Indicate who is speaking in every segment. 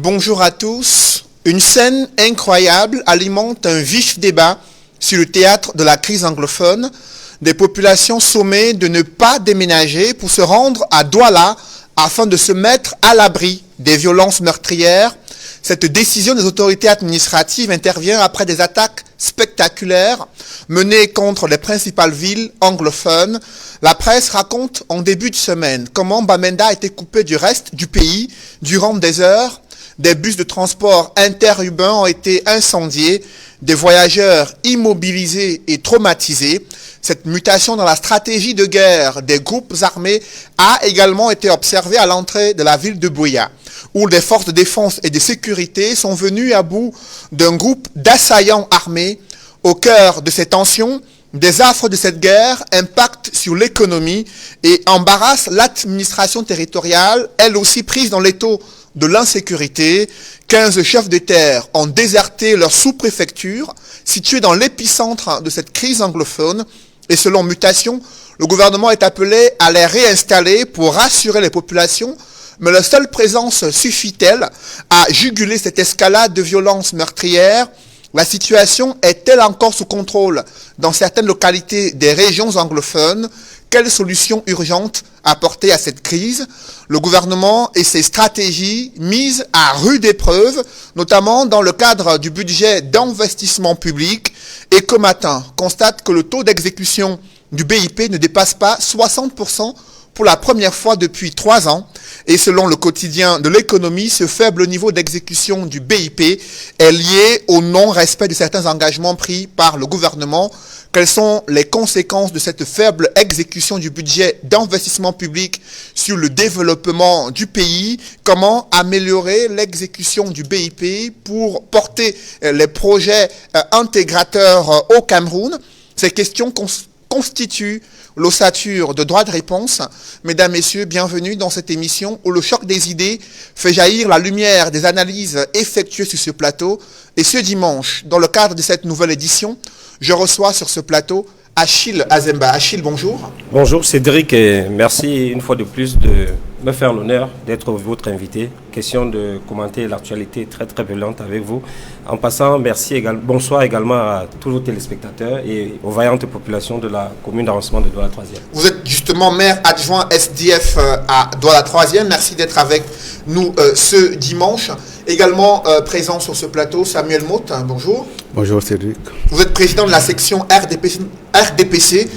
Speaker 1: Bonjour à tous. Une scène incroyable alimente un vif débat sur le théâtre de la crise anglophone. Des populations sommées de ne pas déménager pour se rendre à Douala afin de se mettre à l'abri des violences meurtrières. Cette décision des autorités administratives intervient après des attaques spectaculaires menées contre les principales villes anglophones. La presse raconte en début de semaine comment Bamenda a été coupé du reste du pays durant des heures. Des bus de transport interurbains ont été incendiés, des voyageurs immobilisés et traumatisés. Cette mutation dans la stratégie de guerre des groupes armés a également été observée à l'entrée de la ville de Buea, où les forces de défense et de sécurité sont venues à bout d'un groupe d'assaillants armés. Au cœur de ces tensions, des affres de cette guerre impactent sur l'économie et embarrassent l'administration territoriale, elle aussi prise dans l'étau de l'insécurité. 15 chefs de terre ont déserté leur sous-préfecture, située dans l'épicentre de cette crise anglophone. Et selon Mutation, le gouvernement est appelé à les réinstaller pour rassurer les populations. Mais leur seule présence suffit-elle à juguler cette escalade de violences meurtrières? La situation est-elle encore sous contrôle dans certaines localités des régions anglophones? Quelle solution urgente apporter à cette crise? Le gouvernement et ses stratégies mises à rude épreuve, notamment dans le cadre du budget d'investissement public. Ecomatin constate que le taux d'exécution du BIP ne dépasse pas 60% pour la première fois depuis 3 ans. Et selon le quotidien de l'économie, ce faible niveau d'exécution du BIP est lié au non-respect de certains engagements pris par le gouvernement. Quelles sont les conséquences de cette faible exécution du budget d'investissement public sur le développement du pays? Comment améliorer l'exécution du BIP pour porter les projets intégrateurs au Cameroun? Ces questions constituent l'ossature de droit de réponse. Mesdames, Messieurs, bienvenue dans cette émission où le choc des idées fait jaillir la lumière des analyses effectuées sur ce plateau. Et ce dimanche, dans le cadre de cette nouvelle édition, je reçois sur ce plateau Achille Azemba. Achille, bonjour.
Speaker 2: Bonjour Cédric et merci une fois de plus de me faire l'honneur d'être votre invité. Question de commenter l'actualité très violente avec vous. En passant, bonsoir également à tous vos téléspectateurs et aux vaillantes populations de la commune d'arrondissement de Douala 3e.
Speaker 1: Vous êtes justement maire adjoint SDF à Douala 3e. Merci d'être avec nous ce dimanche. Également présent sur ce plateau, Samuel Motte. Bonjour.
Speaker 3: Bonjour Cédric.
Speaker 1: Vous êtes président de la section RDPC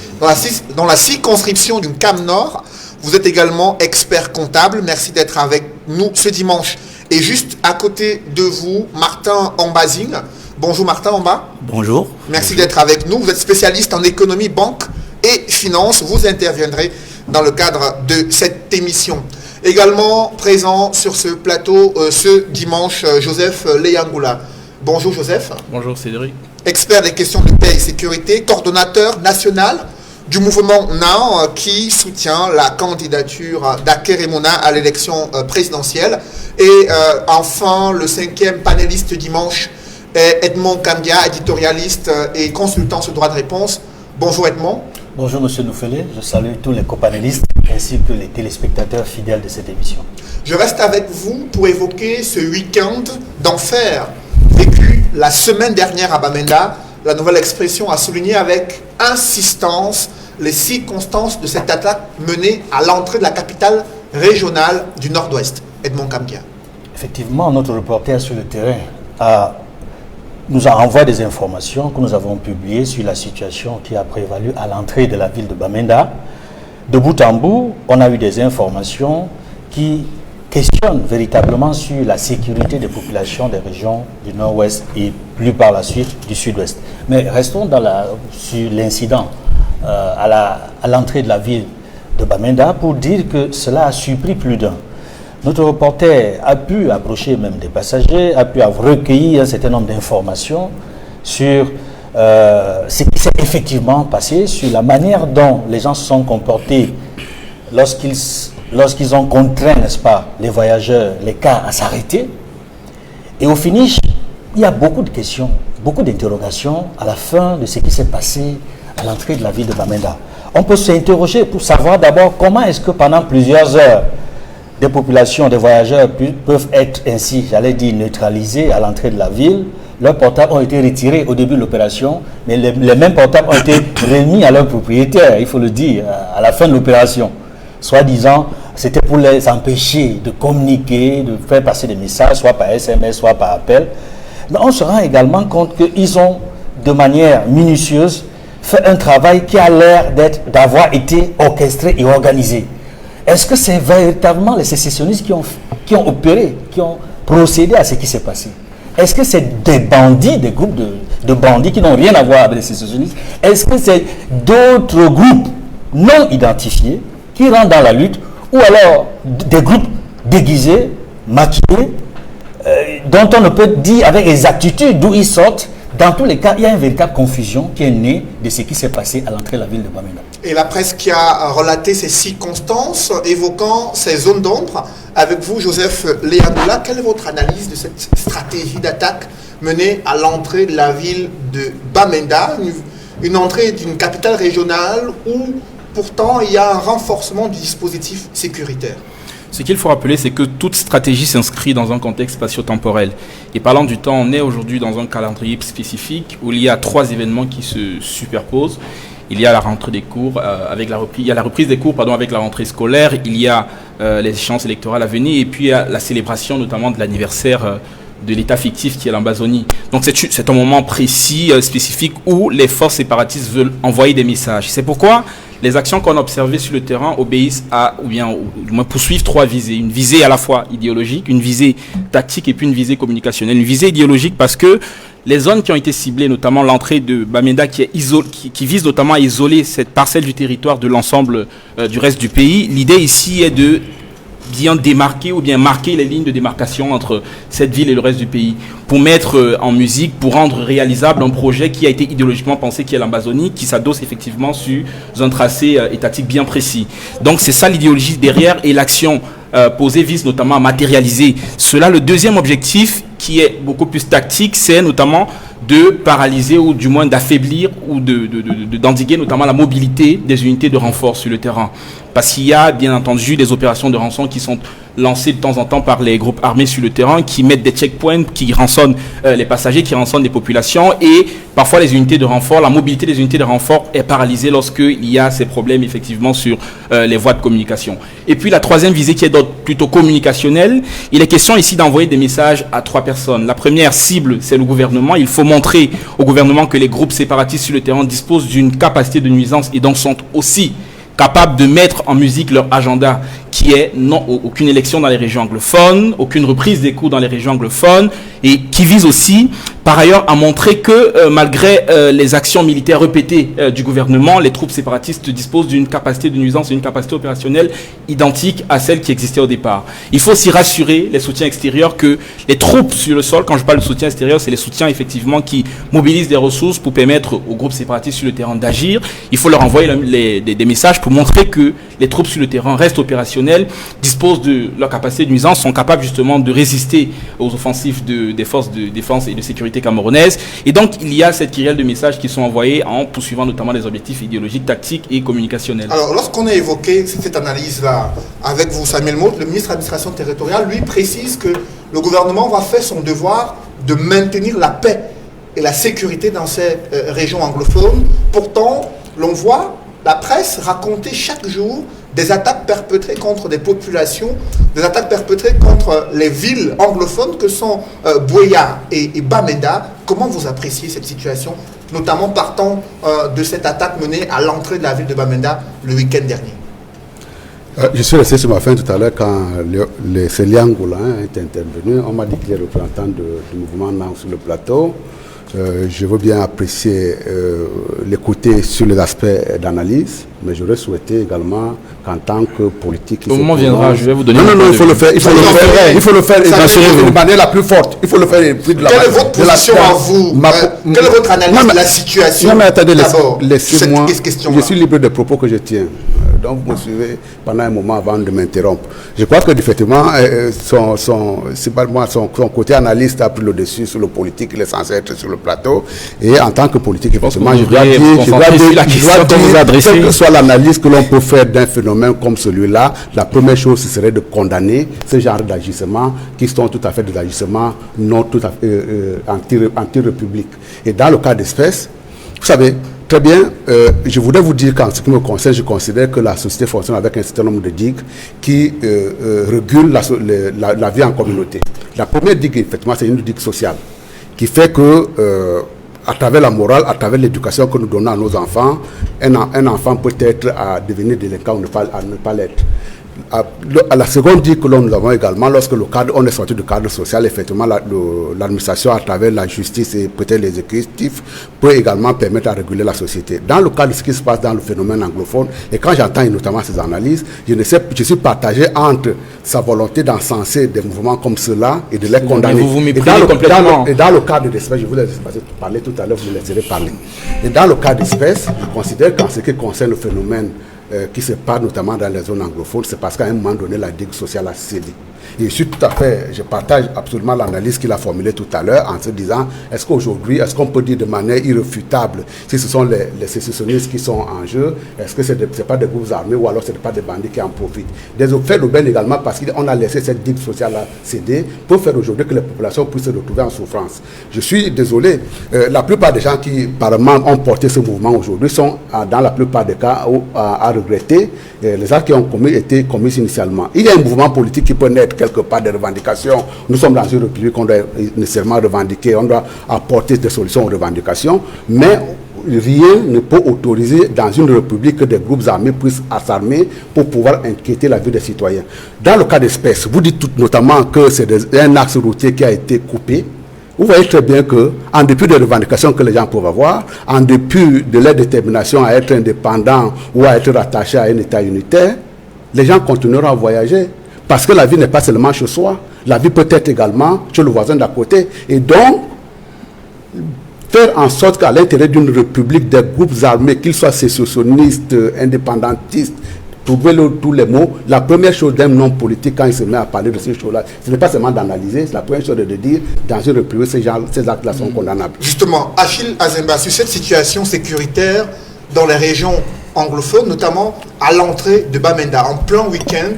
Speaker 1: dans la circonscription du CAM Nord. Vous êtes également expert comptable. Merci d'être avec nous ce dimanche. Et juste à côté de vous, Martin Ambazine. Bonjour Martin Amba.
Speaker 4: Bonjour.
Speaker 1: Merci d'être avec nous. Vous êtes spécialiste en économie, banque et finance. Vous interviendrez dans le cadre de cette émission. Également présent sur ce plateau ce dimanche, Joseph Leyangoula. Bonjour Joseph.
Speaker 4: Bonjour Cédric.
Speaker 1: Expert des questions de paix et sécurité, coordonnateur national du mouvement NAN qui soutient la candidature d'Akeremona à l'élection présidentielle. Et enfin, le 5e panéliste dimanche est Edmond Kambia, éditorialiste et consultant sur droit de réponse. Bonjour Edmond.
Speaker 5: Bonjour Monsieur Noufele, je salue tous les copanélistes ainsi que les téléspectateurs fidèles de cette émission.
Speaker 1: Je reste avec vous pour évoquer ce week-end d'enfer vécu la semaine dernière à Bamenda. La nouvelle expression a souligné avec insistance les circonstances de cette attaque menée à l'entrée de la capitale régionale du Nord-Ouest. Edmond Kambia.
Speaker 5: Effectivement, notre reporter sur le terrain nous a envoyé des informations que nous avons publiées sur la situation qui a prévalu à l'entrée de la ville de Bamenda. De bout en bout, on a eu des informations qui questionnent véritablement sur la sécurité des populations des régions du Nord-Ouest et plus par la suite du Sud-Ouest. Mais restons sur l'incident à l'entrée de la ville de Bamenda pour dire que cela a surpris plus d'un. Notre reporter a pu approcher même des passagers, a pu recueillir un certain nombre d'informations sur ce qui s'est effectivement passé, sur la manière dont les gens se sont comportés lorsqu'ils ont contraint, n'est-ce pas, les voyageurs, les cars à s'arrêter. Et au finish, il y a beaucoup de questions, beaucoup d'interrogations à la fin de ce qui s'est passé à l'entrée de la ville de Bamenda. On peut s'interroger pour savoir d'abord comment est-ce que pendant plusieurs heures, des populations, des voyageurs peuvent être ainsi, j'allais dire, neutralisés à l'entrée de la ville. Leurs portables ont été retirés au début de l'opération, mais les mêmes portables ont été remis à leurs propriétaires, il faut le dire, à la fin de l'opération. Soi-disant, c'était pour les empêcher de communiquer, de faire passer des messages, soit par SMS, soit par appel. Mais on se rend également compte qu'ils ont, de manière minutieuse, fait un travail qui a l'air d'avoir été orchestré et organisé. Est-ce que c'est véritablement les sécessionnistes qui ont opéré, qui ont procédé à ce qui s'est passé? Est-ce que c'est des bandits, des groupes de bandits qui n'ont rien à voir avec les sécessionnistes? Est-ce que c'est d'autres groupes non identifiés qui rentrent dans la lutte? Ou alors des groupes déguisés, maquillés, dont on ne peut dire avec exactitude d'où ils sortent? Dans tous les cas, il y a une véritable confusion qui est née de ce qui s'est passé à l'entrée de la ville de Bamenda.
Speaker 1: Et la presse qui a relaté ces circonstances, évoquant ces zones d'ombre, avec vous, Joseph Léadoula, quelle est votre analyse de cette stratégie d'attaque menée à l'entrée de la ville de Bamenda, une entrée d'une capitale régionale où pourtant il y a un renforcement du dispositif sécuritaire?
Speaker 3: Ce qu'il faut rappeler, c'est que toute stratégie s'inscrit dans un contexte spatio-temporel. Et parlant du temps, on est aujourd'hui dans un calendrier spécifique où il y a 3 événements qui se superposent. Il y a la rentrée des cours il y a la reprise des cours avec la rentrée scolaire, il y a les échéances électorales à venir et puis il y a la célébration notamment de l'anniversaire de l'État fictif qui est l'Ambazonie. Donc c'est un moment précis, spécifique où les forces séparatistes veulent envoyer des messages. C'est pourquoi les actions qu'on a observées sur le terrain obéissent ou du moins poursuivent 3 visées. Une visée à la fois idéologique, une visée tactique et puis une visée communicationnelle. Une visée idéologique parce que les zones qui ont été ciblées, notamment l'entrée de Bamenda qui vise notamment à isoler cette parcelle du territoire de l'ensemble du reste du pays, l'idée ici est de bien démarquer ou bien marquer les lignes de démarcation entre cette ville et le reste du pays pour mettre en musique, pour rendre réalisable un projet qui a été idéologiquement pensé, qui est l'Ambazonie, qui s'adosse effectivement sur un tracé étatique bien précis. Donc c'est ça l'idéologie derrière et l'action posée vise notamment à matérialiser cela. Le deuxième objectif qui est beaucoup plus tactique, c'est notamment de paralyser ou du moins d'affaiblir ou d'endiguer notamment la mobilité des unités de renfort sur le terrain. Parce qu'il y a bien entendu des opérations de rançon qui sont lancées de temps en temps par les groupes armés sur le terrain, qui mettent des checkpoints, qui rançonnent les passagers, qui rançonnent les populations et parfois les unités de renfort, la mobilité des unités de renfort est paralysée lorsqu'il y a ces problèmes effectivement sur les voies de communication. Et puis la troisième visée qui est d'ordre plutôt communicationnelle, il est question ici d'envoyer des messages à 3 personnes. La première cible, c'est le gouvernement. Il faut montrer au gouvernement que les groupes séparatistes sur le terrain disposent d'une capacité de nuisance et donc sont aussi capables de mettre en musique leur agenda qui est aucune élection dans les régions anglophones, aucune reprise des cours dans les régions anglophones et qui vise aussi par ailleurs à montrer que malgré les actions militaires répétées du gouvernement, les troupes séparatistes disposent d'une capacité de nuisance et une capacité opérationnelle identique à celle qui existait au départ. Il faut aussi rassurer les soutiens extérieurs que les troupes sur le sol, quand je parle de soutien extérieur, c'est les soutiens effectivement qui mobilisent des ressources pour permettre aux groupes séparatistes sur le terrain d'agir. Il faut leur envoyer des messages pour montrer que les troupes sur le terrain restent opérationnelles, disposent de leur capacité de nuisance, sont capables justement de résister aux offensives des forces de défense et de sécurité camerounaises. Et donc, il y a cette kyrielle de messages qui sont envoyés en poursuivant notamment les objectifs idéologiques, tactiques et communicationnels.
Speaker 1: Alors, lorsqu'on a évoqué cette analyse-là avec vous, Samuel Motte, le ministre de l'administration territoriale, lui précise que le gouvernement va faire son devoir de maintenir la paix et la sécurité dans ces régions anglophones. Pourtant, l'on voit la presse raconter chaque jour des attaques perpétrées contre des populations, des attaques perpétrées contre les villes anglophones que sont Buea et Bamenda. Comment vous appréciez cette situation, notamment partant de cette attaque menée à l'entrée de la ville de Bamenda le week-end dernier?
Speaker 4: Je suis resté sur ma fin tout à l'heure quand ces Liangoulins est intervenu. On m'a dit qu'il est représentant du mouvement NAM sur le plateau. Je veux bien apprécier l'écouter sur les aspects d'analyse, mais j'aurais souhaité également qu'en tant que politique...
Speaker 3: Au moment viendra, je vais vous donner...
Speaker 4: Non, il faut le faire. Il faut le faire de manière la plus forte. Il faut le faire de la...
Speaker 1: Quelle est votre position à vous? Quelle est votre analyse de la situation?
Speaker 4: Non, mais attendez, laissez-moi... Je suis libre des propos que je tiens. Donc vous me suivez pendant un moment avant de m'interrompre. Je crois que effectivement, son côté analyste a pris le dessus sur le politique, il est censé être sur le plateau. Et en tant que politique, effectivement, je dois dire, quelle que soit l'analyse que l'on peut faire d'un phénomène comme celui-là, la première chose, ce serait de condamner ce genre d'agissements qui sont tout à fait des agissements non tout à fait anti-république. Et dans le cas d'espèce, vous savez, très bien, je voudrais vous dire qu'en ce qui me concerne, je considère que la société fonctionne avec un certain nombre de digues qui régulent la vie en communauté. La première digue, effectivement, c'est une digue sociale qui fait que, à travers la morale, à travers l'éducation que nous donnons à nos enfants, un enfant peut être à devenir délinquant ou à ne pas l'être. À la seconde digue que nous avons également, lorsque on est sorti du cadre social, effectivement, l'administration, à travers la justice et peut-être les exécutifs, peut également permettre à réguler la société. Dans le cas de ce qui se passe dans le phénomène anglophone, et quand j'entends notamment ces analyses, je suis partagé entre sa volonté d'encenser des mouvements comme ceux-là et de les condamner. Et dans le cas de l'espèce, je vous ai parlé tout à l'heure, vous me laisserez parler. Et dans le cas d'espèce, je considère qu'en ce qui concerne le phénomène qui se passe notamment dans les zones anglophones, c'est parce qu'à un moment donné, la digue sociale a cédé. Et je partage absolument l'analyse qu'il a formulée tout à l'heure en se disant, est-ce qu'aujourd'hui, est-ce qu'on peut dire de manière irréfutable si ce sont les sécessionnistes qui sont en jeu, est-ce que ce n'est pas des groupes armés ou alors ce n'est pas des bandits qui en profitent. Des faits d'aubaine également parce qu'on a laissé cette digue sociale céder pour faire aujourd'hui que les populations puissent se retrouver en souffrance. Je suis désolé, la plupart des gens qui apparemment ont porté ce mouvement aujourd'hui sont dans la plupart des cas à regretter les actes qui ont été commis initialement. Il y a un mouvement politique qui peut naître quelque part des revendications. Nous sommes dans une république qu'on doit nécessairement revendiquer, on doit apporter des solutions aux revendications, mais rien ne peut autoriser dans une république que des groupes armés puissent s'armer pour pouvoir inquiéter la vie des citoyens. Dans le cas d'espèce, vous dites notamment que c'est un axe routier qui a été coupé. Vous voyez très bien qu'en dépit des revendications que les gens peuvent avoir, en dépit de leur détermination à être indépendants ou à être rattachés à un État unitaire, les gens continueront à voyager. Parce que la vie n'est pas seulement chez soi, la vie peut être également chez le voisin d'à côté. Et donc, faire en sorte qu'à l'intérieur d'une république, des groupes armés, qu'ils soient sécessionnistes, indépendantistes, trouver tous les mots, la première chose d'un homme politique quand il se met à parler de ces choses-là, ce n'est pas seulement d'analyser, c'est la première chose de dire, dans une république, ces actes-là sont condamnables.
Speaker 1: Justement, Achille Azemba, sur cette situation sécuritaire dans les régions anglophones, notamment à l'entrée de Bamenda, en plein week-end,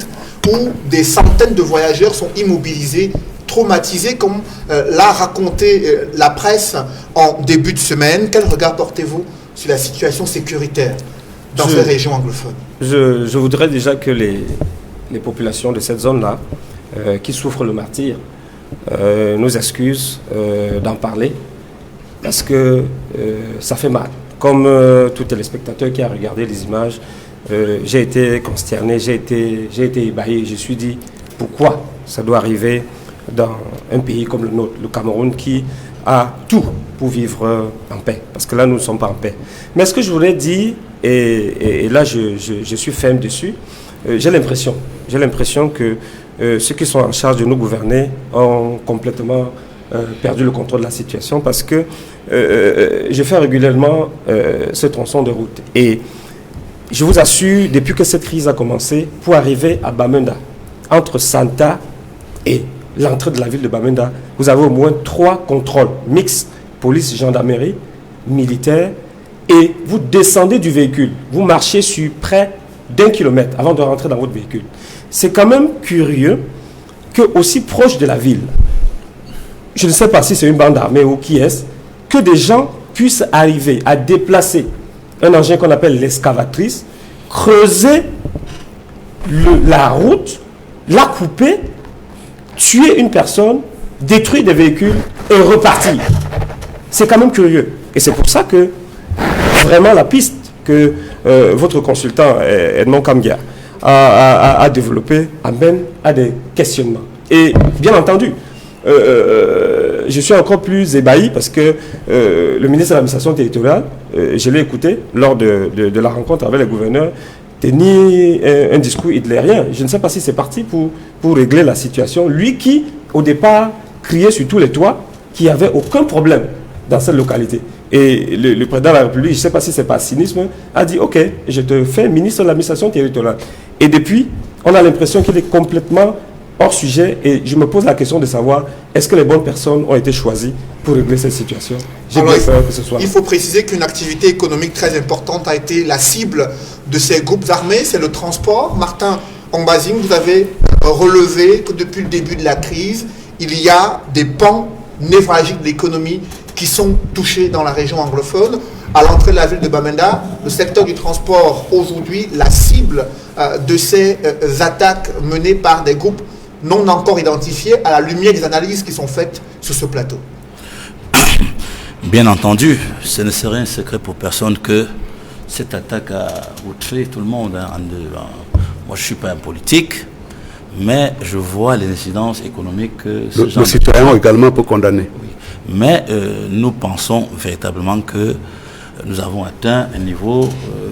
Speaker 1: où des centaines de voyageurs sont immobilisés, traumatisés, comme l'a raconté la presse en début de semaine. Quel regard portez-vous sur la situation sécuritaire dans ces régions anglophones?
Speaker 2: Je voudrais déjà que les populations de cette zone-là, qui souffrent le martyre, nous excusent d'en parler, parce que ça fait mal. Comme tout téléspectateur qui a regardé les images, j'ai été consterné, j'ai été ébahi. Je me suis dit, pourquoi ça doit arriver dans un pays comme le nôtre, le Cameroun, qui a tout pour vivre en paix. Parce que là, nous ne sommes pas en paix. Mais ce que je voulais dire, et là, je suis ferme dessus, j'ai l'impression que ceux qui sont en charge de nous gouverner ont complètement perdu le contrôle de la situation, parce que je fais régulièrement ce tronçon de route. Et je vous assure, depuis que cette crise a commencé, pour arriver à Bamenda, entre Santa et l'entrée de la ville de Bamenda, vous avez au moins 3 contrôles mixtes, police, gendarmerie, militaire, et vous descendez du véhicule. Vous marchez sur près d'1 kilomètre avant de rentrer dans votre véhicule. C'est quand même curieux que aussi proche de la ville, je ne sais pas si c'est une bande armée ou qui est-ce, que des gens puissent arriver à déplacer un engin qu'on appelle l'excavatrice, creuser la route, la couper, tuer une personne, détruire des véhicules et repartir. C'est quand même curieux. Et c'est pour ça que vraiment la piste que votre consultant Edmond Kamgia a développée amène à des questionnements. Et bien entendu, je suis encore plus ébahi parce que le ministre de l'administration territoriale, je l'ai écouté lors de la rencontre avec les gouverneurs, tenir un discours hitlérien. Je ne sais pas si c'est parti pour régler la situation. Lui qui, au départ, criait sur tous les toits qu'il n'y avait aucun problème dans cette localité. Et le président de la République, je ne sais pas si c'est par cynisme, a dit ok, je te fais ministre de l'administration territoriale. Et depuis, on a l'impression qu'il est complètement hors sujet et je me pose la question de savoir est-ce que les bonnes personnes ont été choisies pour régler cette situation. J'ai bien peur que ce soit.
Speaker 1: Il faut préciser qu'une activité économique très importante a été la cible de ces groupes armés, c'est le transport. Martin Ombazing, vous avez relevé que depuis le début de la crise, il y a des pans névralgiques de l'économie qui sont touchés dans la région anglophone. À l'entrée de la ville de Bamenda, le secteur du transport, aujourd'hui, la cible de ces attaques menées par des groupes non encore identifiés à la lumière des analyses qui sont faites sur ce plateau.
Speaker 6: Bien entendu, ce ne serait un secret pour personne que cette attaque a outré tout le monde. Moi, je ne suis pas un politique, mais je vois les incidences économiques que
Speaker 4: le citoyen également peut condamner.
Speaker 6: Oui. Mais nous pensons véritablement que nous avons atteint un niveau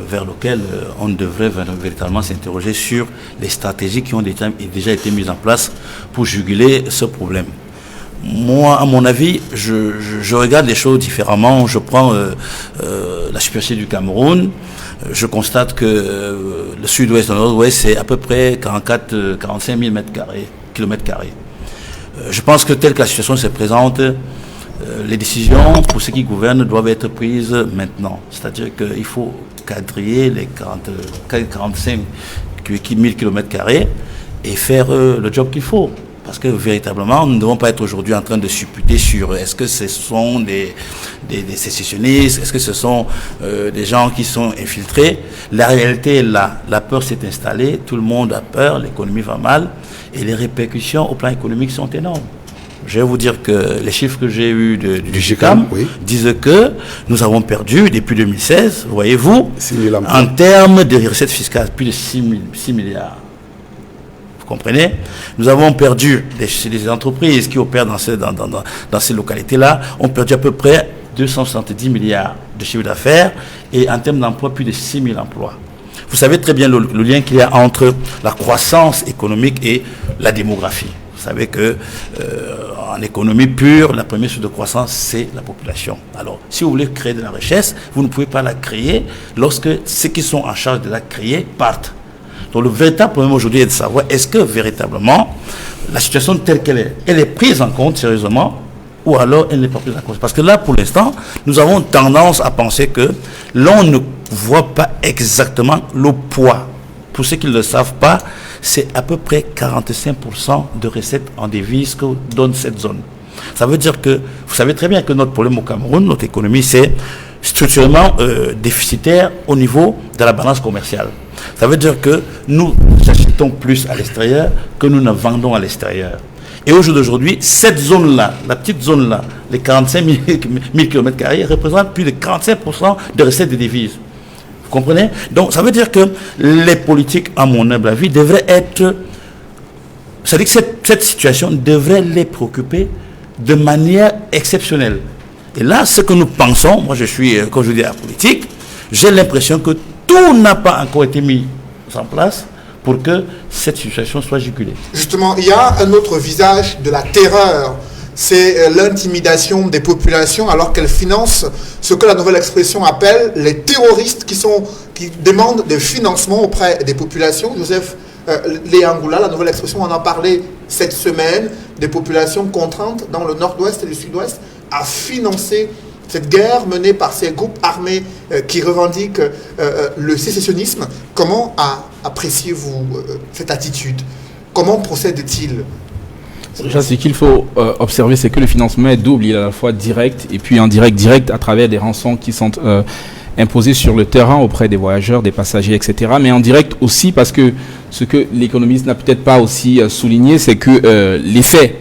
Speaker 6: vers lequel on devrait véritablement s'interroger sur les stratégies qui ont déjà été mises en place pour juguler ce problème. Moi, à mon avis, je regarde les choses différemment. Je prends la superficie du Cameroun. Je constate que le sud-ouest et le nord-ouest, c'est à peu près 45 000 kilomètres carrés. Je pense que telle que la situation se présente, les décisions pour ceux qui gouvernent doivent être prises maintenant. C'est-à-dire qu'il faut quadriller les 45 000 kilomètres carrés et faire le job qu'il faut. Parce que véritablement, nous ne devons pas être aujourd'hui en train de supputer sur est-ce que ce sont des sécessionnistes, est-ce que ce sont des gens qui sont infiltrés. La réalité est là, la peur s'est installée, tout le monde a peur, l'économie va mal et les répercussions au plan économique sont énormes. Je vais vous dire que les chiffres que j'ai eus du GICAM disent que nous avons perdu depuis 2016, voyez-vous, en termes de recettes fiscales, plus de 6 milliards. Comprenez? Nous avons perdu des entreprises qui opèrent dans ces localités-là, ont perdu à peu près 270 milliards de chiffre d'affaires et en termes d'emploi, plus de 6 000 emplois. Vous savez très bien le lien qu'il y a entre la croissance économique et la démographie. Vous savez que en économie pure, la première source de croissance, c'est la population. Alors, si vous voulez créer de la richesse, vous ne pouvez pas la créer lorsque ceux qui sont en charge de la créer partent. Donc le véritable problème aujourd'hui est de savoir est-ce que véritablement la situation telle qu'elle est, elle est prise en compte sérieusement ou alors elle n'est pas prise en compte. Parce que là, pour l'instant, nous avons tendance à penser que l'on ne voit pas exactement le poids. Pour ceux qui ne le savent pas, c'est à peu près 45% de recettes en devises que donne cette zone. Ça veut dire que, vous savez très bien que notre problème au Cameroun, notre économie, c'est structurellement déficitaire au niveau de la balance commerciale. Ça veut dire que nous achetons plus à l'extérieur que nous ne vendons à l'extérieur. Et aujourd'hui, cette zone-là, la petite zone-là, les 45 000 km2, représente plus de 45% de recettes de devises. Vous comprenez? Donc, ça veut dire que les politiques, à mon humble avis, devraient être... C'est-à-dire que cette situation devrait les préoccuper de manière exceptionnelle. Et là, ce que nous pensons, moi je suis, quand je dis à la politique, j'ai l'impression que tout n'a pas encore été mis en place pour que cette situation soit jugulée.
Speaker 1: Justement, il y a un autre visage de la terreur. C'est l'intimidation des populations alors qu'elles financent ce que la nouvelle expression appelle les terroristes qui demandent des financements auprès des populations. Joseph Léangoula, la nouvelle expression, on en a parlé cette semaine, des populations contraintes dans le nord-ouest et le sud-ouest à financer cette guerre menée par ces groupes armés qui revendiquent le sécessionnisme. Comment appréciez-vous cette attitude? Comment procède-t-il?
Speaker 3: Ce qu'il faut observer, c'est que le financement est double. Il est à la fois direct et puis indirect à travers des rançons qui sont imposées sur le terrain auprès des voyageurs, des passagers, etc. Mais en direct aussi parce que ce que l'économiste n'a peut-être pas aussi souligné, c'est que l'effet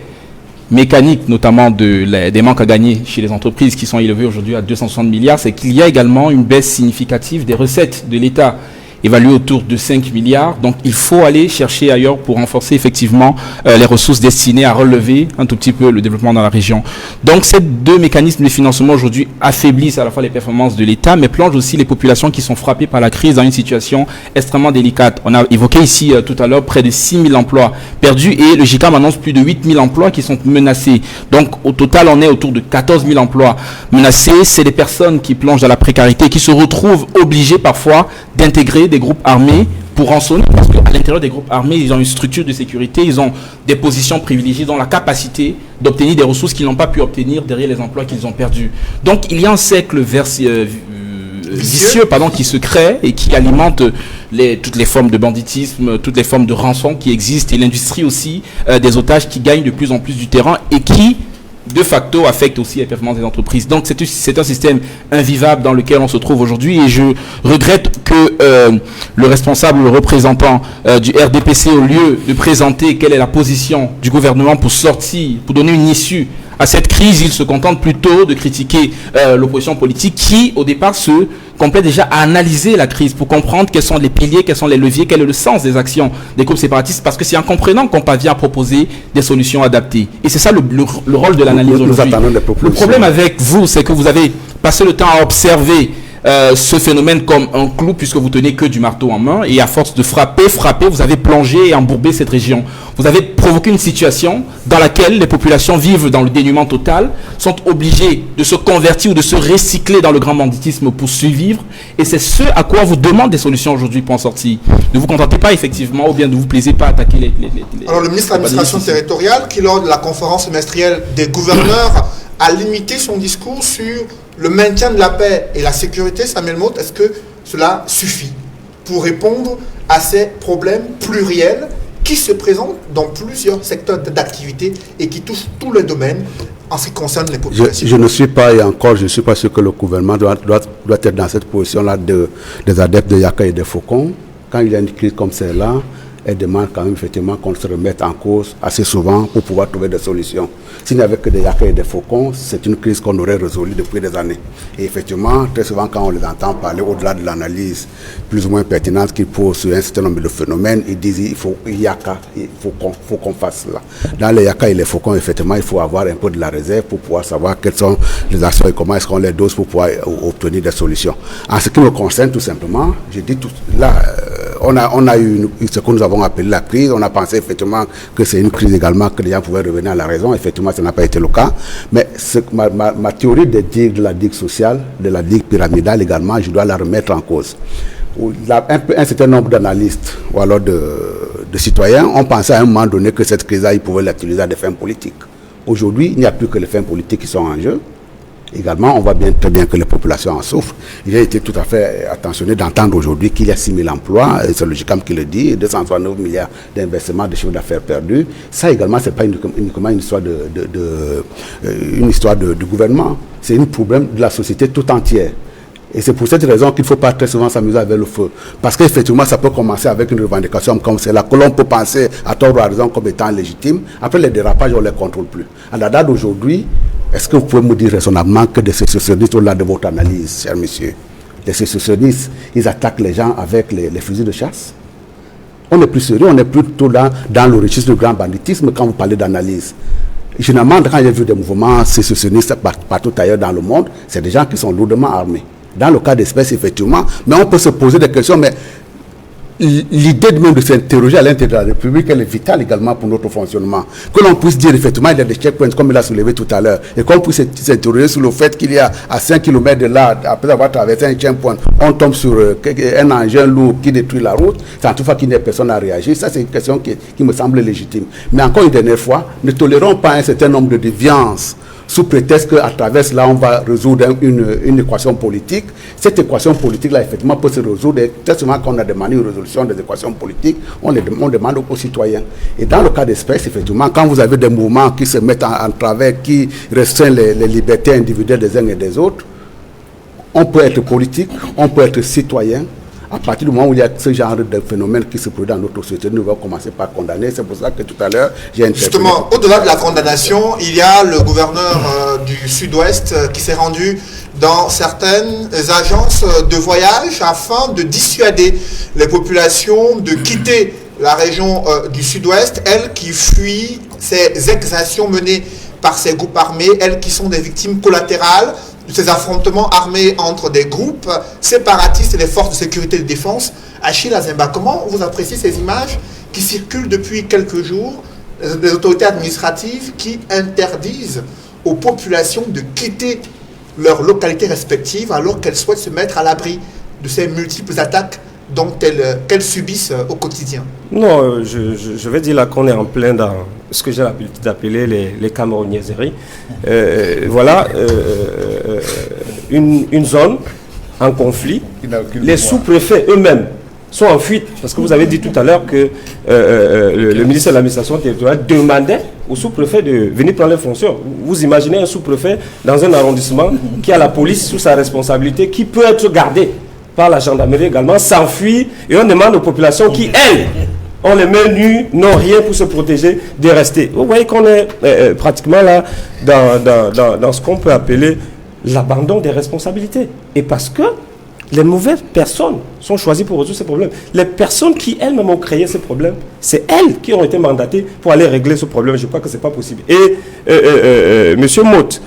Speaker 3: mécanique, notamment des manques à gagner chez les entreprises qui sont élevés aujourd'hui à 260 milliards, c'est qu'il y a également une baisse significative des recettes de l'État. évalué autour de 5 milliards. Donc il faut aller chercher ailleurs pour renforcer effectivement les ressources destinées à relever un tout petit peu le développement dans la région. Donc ces deux mécanismes de financement aujourd'hui affaiblissent à la fois les performances de l'État, mais plongent aussi les populations qui sont frappées par la crise dans une situation extrêmement délicate. On a évoqué ici tout à l'heure près de 6 000 emplois perdus et le GICAM annonce plus de 8 000 emplois qui sont menacés. Donc au total, on est autour de 14 000 emplois menacés. C'est des personnes qui plongent dans la précarité, qui se retrouvent obligées parfois d'intégrer des groupes armés pour rançonner, parce qu'à l'intérieur des groupes armés, ils ont une structure de sécurité, ils ont des positions privilégiées, ils ont la capacité d'obtenir des ressources qu'ils n'ont pas pu obtenir derrière les emplois qu'ils ont perdus. Donc il y a un cercle vicieux qui se crée et qui alimente toutes les formes de banditisme, toutes les formes de rançon qui existent, et l'industrie aussi des otages qui gagnent de plus en plus du terrain et qui de facto affecte aussi les performances des entreprises. Donc c'est un système invivable dans lequel on se trouve aujourd'hui, et je regrette que le responsable, le représentant du RDPC, au lieu de présenter quelle est la position du gouvernement pour donner une issue à cette crise, il se contente plutôt de critiquer l'opposition politique qui, au départ, se complète déjà à analyser la crise pour comprendre quels sont les piliers, quels sont les leviers, quel est le sens des actions des groupes séparatistes, parce que c'est en comprenant qu'on parvient à proposer des solutions adaptées. Et c'est ça le rôle de l'analyse aujourd'hui. Le problème avec vous, c'est que vous avez passé le temps à observer ce phénomène comme un clou, puisque vous tenez que du marteau en main, et à force de frapper, vous avez plongé et embourbé cette région. Vous avez provoqué une situation dans laquelle les populations vivent dans le dénuement total, sont obligées de se convertir ou de se recycler dans le grand banditisme pour survivre, et c'est ce à quoi vous demande des solutions aujourd'hui pour en sortir. Ne vous contentez pas effectivement, ou bien ne vous plaisez pas à attaquer les
Speaker 1: Alors le ministre de l'administration territoriale, qui lors de la conférence semestrielle des gouverneurs a limité son discours sur le maintien de la paix et la sécurité, Samuel Motte, est-ce que cela suffit pour répondre à ces problèmes pluriels qui se présentent dans plusieurs secteurs d'activité et qui touchent tous les domaines en ce qui concerne les populations?
Speaker 4: Je ne suis pas, et encore, je ne suis pas sûr que le gouvernement doit être dans cette position-là des adeptes de Yaka et des Faucons. Quand il y a une crise comme celle-là, elle demande quand même effectivement qu'on se remette en cause assez souvent pour pouvoir trouver des solutions. S'il n'y avait que des Yaka et des Faucons, c'est une crise qu'on aurait résolue depuis des années. Et effectivement, très souvent quand on les entend parler au-delà de l'analyse plus ou moins pertinente qu'ils posent sur un certain nombre de phénomènes, ils disent il faut Yaka, il faut qu'on fasse cela. Dans les Yaka et les Faucons, effectivement, il faut avoir un peu de la réserve pour pouvoir savoir quelles sont les actions et comment est-ce qu'on les dose pour pouvoir obtenir des solutions. En ce qui me concerne, tout simplement, je dis tout là, on a eu ce que nous avons appelé la crise. On a pensé effectivement que c'est une crise également, que les gens pouvaient revenir à la raison. Effectivement, ça n'a pas été le cas. Mais ma théorie de la digue sociale, de la digue pyramidale également, je dois la remettre en cause. Un certain nombre d'analystes ou alors de citoyens ont pensé à un moment donné que cette crise-là, ils pouvaient l'utiliser à des fins politiques. Aujourd'hui, il n'y a plus que les fins politiques qui sont en jeu. Également, on voit très bien que les populations en souffrent. J'ai été tout à fait attentionné d'entendre aujourd'hui qu'il y a 6 000 emplois, c'est le GICAM qui le dit, 269 milliards d'investissements de chiffre d'affaires perdus. Ça également, ce n'est pas uniquement une histoire de gouvernement, c'est un problème de la société tout entière. Et c'est pour cette raison qu'il ne faut pas très souvent s'amuser avec le feu. Parce qu'effectivement, ça peut commencer avec une revendication comme celle-là, que l'on peut penser à tort ou à raison comme étant légitime. Après les dérapages, on ne les contrôle plus. À la date d'aujourd'hui, est-ce que vous pouvez me dire raisonnablement que des sécessionnistes, au-delà de votre analyse, cher monsieur, les sécessionnistes, ils attaquent les gens avec les fusils de chasse? On n'est plus sérieux, on est plutôt là dans le registre du grand banditisme quand vous parlez d'analyse. Généralement, quand j'ai vu des mouvements sécessionnistes partout ailleurs dans le monde, c'est des gens qui sont lourdement armés. Dans le cas d'espèce, effectivement, mais on peut se poser des questions, mais l'idée même de s'interroger à l'intérieur de la République, elle est vitale également pour notre fonctionnement. Que l'on puisse dire, effectivement, il y a des checkpoints, comme il a soulevé tout à l'heure, et qu'on puisse s'interroger sur le fait qu'il y a à 5 km de là, après avoir traversé un checkpoint, on tombe sur un engin lourd qui détruit la route, sans toutefois qu'il n'y ait personne à réagir. Ça, c'est une question qui me semble légitime. Mais encore une dernière fois, ne tolérons pas un certain nombre de déviances sous prétexte qu'à travers cela, on va résoudre une équation politique. Cette équation politique-là, effectivement, peut se résoudre. Très souvent, quand on a demandé une résolution des équations politiques, on demande aux citoyens. Et dans le cas d'espèce, effectivement, quand vous avez des mouvements qui se mettent en travers, qui restreignent les libertés individuelles des uns et des autres, on peut être politique, on peut être citoyen, À partir du moment où il y a ce genre de phénomène qui se produit dans notre société, nous devons commencer par condamner. C'est pour ça que tout à l'heure, j'ai interpellé.
Speaker 1: Justement, au-delà de la condamnation, il y a le gouverneur du Sud-Ouest qui s'est rendu dans certaines agences de voyage afin de dissuader les populations de quitter la région du Sud-Ouest, elles qui fuient ces exactions menées par ces groupes armés, elles qui sont des victimes collatérales de ces affrontements armés entre des groupes séparatistes et les forces de sécurité et de défense. Achille Azemba, comment vous appréciez ces images qui circulent depuis quelques jours, des autorités administratives qui interdisent aux populations de quitter leurs localités respectives alors qu'elles souhaitent se mettre à l'abri de ces multiples attaques dont qu'elles subissent au quotidien?
Speaker 2: Non, je vais dire là qu'on est en plein dans ce que j'ai l'habitude d'appeler les camerounaiseries. Voilà une zone en conflit. Les sous-préfets eux-mêmes sont en fuite, parce que vous avez dit tout à l'heure que le ministre de l'administration territoriale demandait aux sous-préfets de venir prendre les fonctions. Vous imaginez un sous-préfet dans un arrondissement qui a la police sous sa responsabilité, qui peut être gardé par la gendarmerie également, s'enfuit, et on demande aux populations qui, elles, ont les mains nues, n'ont rien pour se protéger, de rester. Vous voyez qu'on est pratiquement là dans ce qu'on peut appeler l'abandon des responsabilités. Et parce que les mauvaises personnes sont choisies pour résoudre ces problèmes. Les personnes qui elles-mêmes ont créé ces problèmes, c'est elles qui ont été mandatées pour aller régler ce problème. Je crois que ce n'est pas possible. Et M. Motte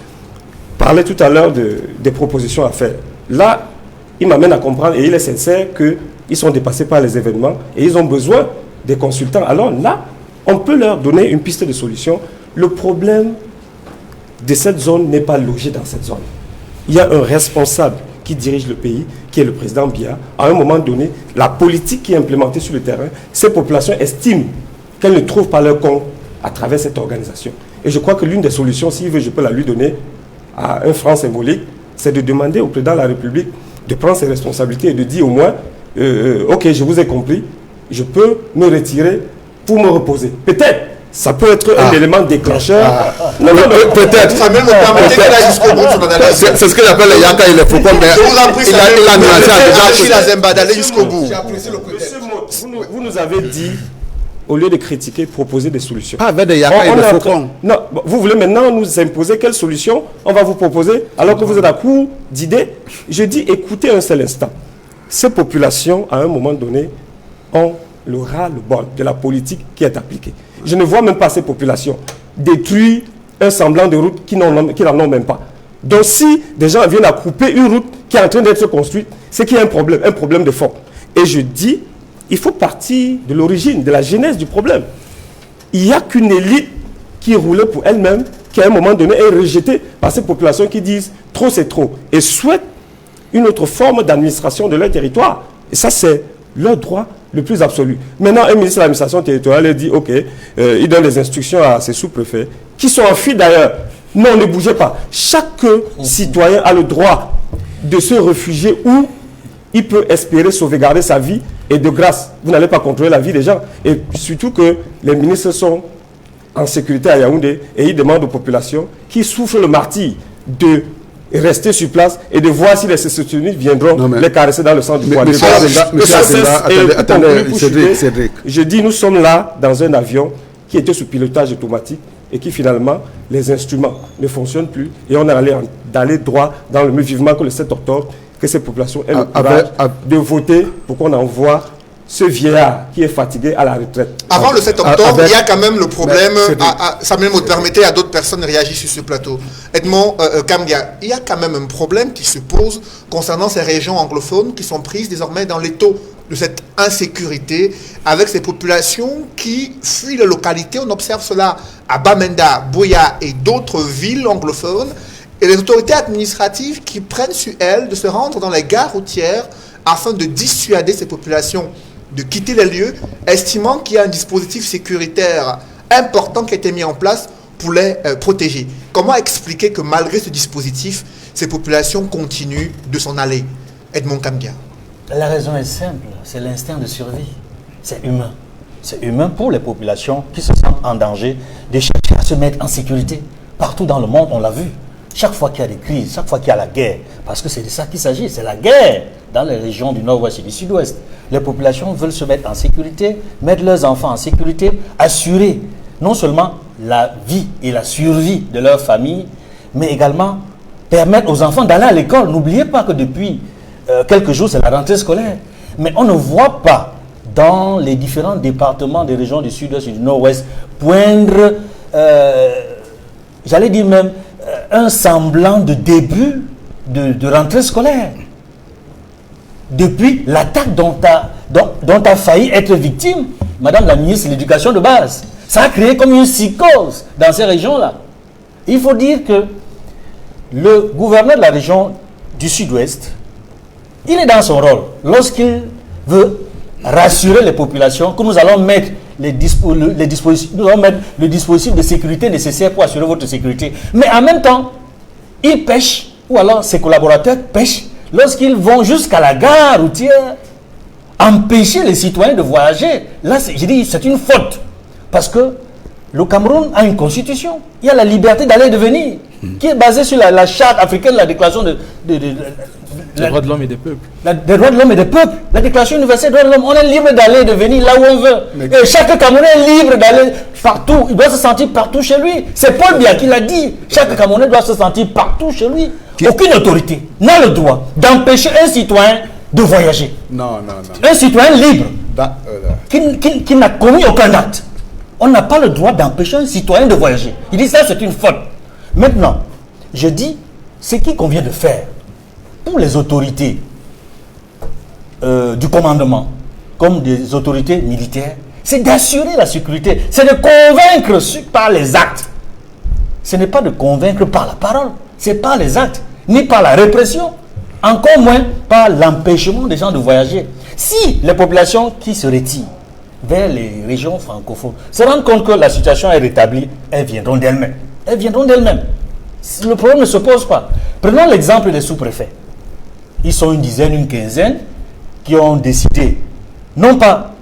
Speaker 2: parlait tout à l'heure des propositions à faire. Là, il m'amène à comprendre, et il est sincère, qu'ils sont dépassés par les événements et ils ont besoin des consultants. Alors là, on peut leur donner une piste de solution. Le problème de cette zone n'est pas logé dans cette zone. Il y a un responsable qui dirige le pays, qui est le président Biya. À un moment donné, la politique qui est implémentée sur le terrain, ces populations estiment qu'elles ne trouvent pas leur compte à travers cette organisation. Et je crois que l'une des solutions, s'il veut, je peux la lui donner à un franc symbolique, c'est de demander au président de la République de prendre ses responsabilités et de dire au moins, ok, je vous ai compris, je peux me retirer pour me reposer. Peut-être, ça peut être un élément déclencheur.
Speaker 4: Non, peut-être.
Speaker 1: Ça même me permettait qu'il aille jusqu'au bout de son analyse.
Speaker 4: C'est ce que j'appelle les yaka et les faucons, mais
Speaker 1: Je vous en prie,
Speaker 4: il a nuancé à
Speaker 1: Achille Azemba d'aller jusqu'au bout.
Speaker 2: Vous nous avez dit, au lieu de critiquer, proposer des solutions.
Speaker 4: pas avec des yaka et des faucons.
Speaker 2: Non, vous voulez maintenant nous imposer quelle solution on va vous proposer alors que vous êtes à court d'idées. Je dis, écoutez un seul instant. Ces populations, à un moment donné, ont le ras-le-bol de la politique qui est appliquée. Je ne vois même pas ces populations détruire un semblant de route qui n'en ont même pas. Donc si des gens viennent à couper une route qui est en train d'être construite, c'est qu'il y a un problème de fond. Et je dis, il faut partir de l'origine, de la genèse du problème. Il n'y a qu'une élite qui roulait pour elle-même, qui à un moment donné est rejetée par ces populations qui disent trop c'est trop et souhaitent une autre forme d'administration de leur territoire. Et ça, c'est leur droit le plus absolu. Maintenant, un ministre de l'administration territoriale dit, ok, il donne des instructions à ses sous-préfets, qui sont en fuite d'ailleurs. Non, ne bougez pas. Chaque citoyen a le droit de se réfugier où il peut espérer sauvegarder sa vie. Et de grâce, vous n'allez pas contrôler la vie des gens. Et surtout que les ministres sont en sécurité à Yaoundé et ils demandent aux populations qui souffrent le martyre de rester sur place et de voir si les sécessionnistes viendront les caresser dans le sang du poids.
Speaker 4: Cédric.
Speaker 2: Je dis, nous sommes là dans un avion qui était sous pilotage automatique et qui finalement, les instruments ne fonctionnent plus et on est allé d'aller droit dans le mur vivement que le 7 octobre, que ces populations aient le courage de voter pour qu'on envoie ce vieillard qui est fatigué à la retraite.
Speaker 1: Avant le 7 octobre, il y a quand même le problème, ça même me permettait à d'autres personnes de réagir sur ce plateau. Edmond Kamgia, il y a quand même un problème qui se pose concernant ces régions anglophones qui sont prises désormais dans l'étau de cette insécurité avec ces populations qui fuient les localités. On observe cela à Bamenda, Buea et d'autres villes anglophones. Et les autorités administratives qui prennent sur elles de se rendre dans les gares routières afin de dissuader ces populations de quitter les lieux, estimant qu'il y a un dispositif sécuritaire important qui a été mis en place pour les protéger. Comment expliquer que malgré ce dispositif, ces populations continuent de s'en aller? Edmond Kamgia.
Speaker 5: La raison est simple, c'est l'instinct de survie. C'est humain. C'est humain pour les populations qui se sentent en danger de chercher à se mettre en sécurité. Partout dans le monde, on l'a vu. chaque fois qu'il y a des crises, chaque fois qu'il y a la guerre, parce que c'est de ça qu'il s'agit, c'est la guerre dans les régions du nord-ouest et du sud-ouest. Les populations veulent se mettre en sécurité, mettre leurs enfants en sécurité, assurer non seulement la vie et la survie de leur famille, mais également permettre aux enfants d'aller à l'école. N'oubliez pas que depuis quelques jours, c'est la rentrée scolaire. Mais on ne voit pas dans les différents départements des régions du sud-ouest et du nord-ouest poindre, j'allais dire même, un semblant de début de rentrée scolaire. Depuis l'attaque dont a failli être victime, Madame la ministre de l'Éducation de base. Ça a créé comme une psychose dans ces régions-là. Il faut dire que le gouverneur de la région du sud-ouest, il est dans son rôle. Lorsqu'il veut rassurer les populations que nous allons mettre le dispositif de sécurité nécessaire pour assurer votre sécurité. Mais en même temps, il pêche, ou alors ses collaborateurs pêchent, lorsqu'ils vont jusqu'à la gare routière, empêcher les citoyens de voyager. Là, je dis, c'est une faute. Parce que le Cameroun a une constitution. Il y a la liberté d'aller et de venir, qui est basée sur la charte africaine, la déclaration des
Speaker 3: droits de l'homme et des peuples.
Speaker 5: Des droits de l'homme et des peuples. La déclaration universelle des droits de l'homme. On est libre d'aller et de venir là où on veut. Et chaque Camerounais est libre d'aller partout. Il doit se sentir partout chez lui. C'est Paul Biya qui l'a dit. Chaque Camerounais doit se sentir partout chez lui. Aucune autorité n'a le droit d'empêcher un citoyen de voyager.
Speaker 4: Non.
Speaker 5: Un citoyen libre qui n'a commis aucun acte. On n'a pas le droit d'empêcher un citoyen de voyager. Il dit ça, c'est une faute. Maintenant, je dis ce qu'il convient de faire pour les autorités du commandement, comme des autorités militaires, c'est d'assurer la sécurité, c'est de convaincre par les actes. Ce n'est pas de convaincre par la parole, c'est pas les actes, ni par la répression, encore moins par l'empêchement des gens de voyager. Si les populations qui se retirent vers les régions francophones se rendent compte que la situation est rétablie, elles viendront d'elles-mêmes. Elles viendront d'elles-mêmes. Le problème ne se pose pas. Prenons l'exemple des sous-préfets. Ils sont une dizaine, une quinzaine qui ont décidé, non pas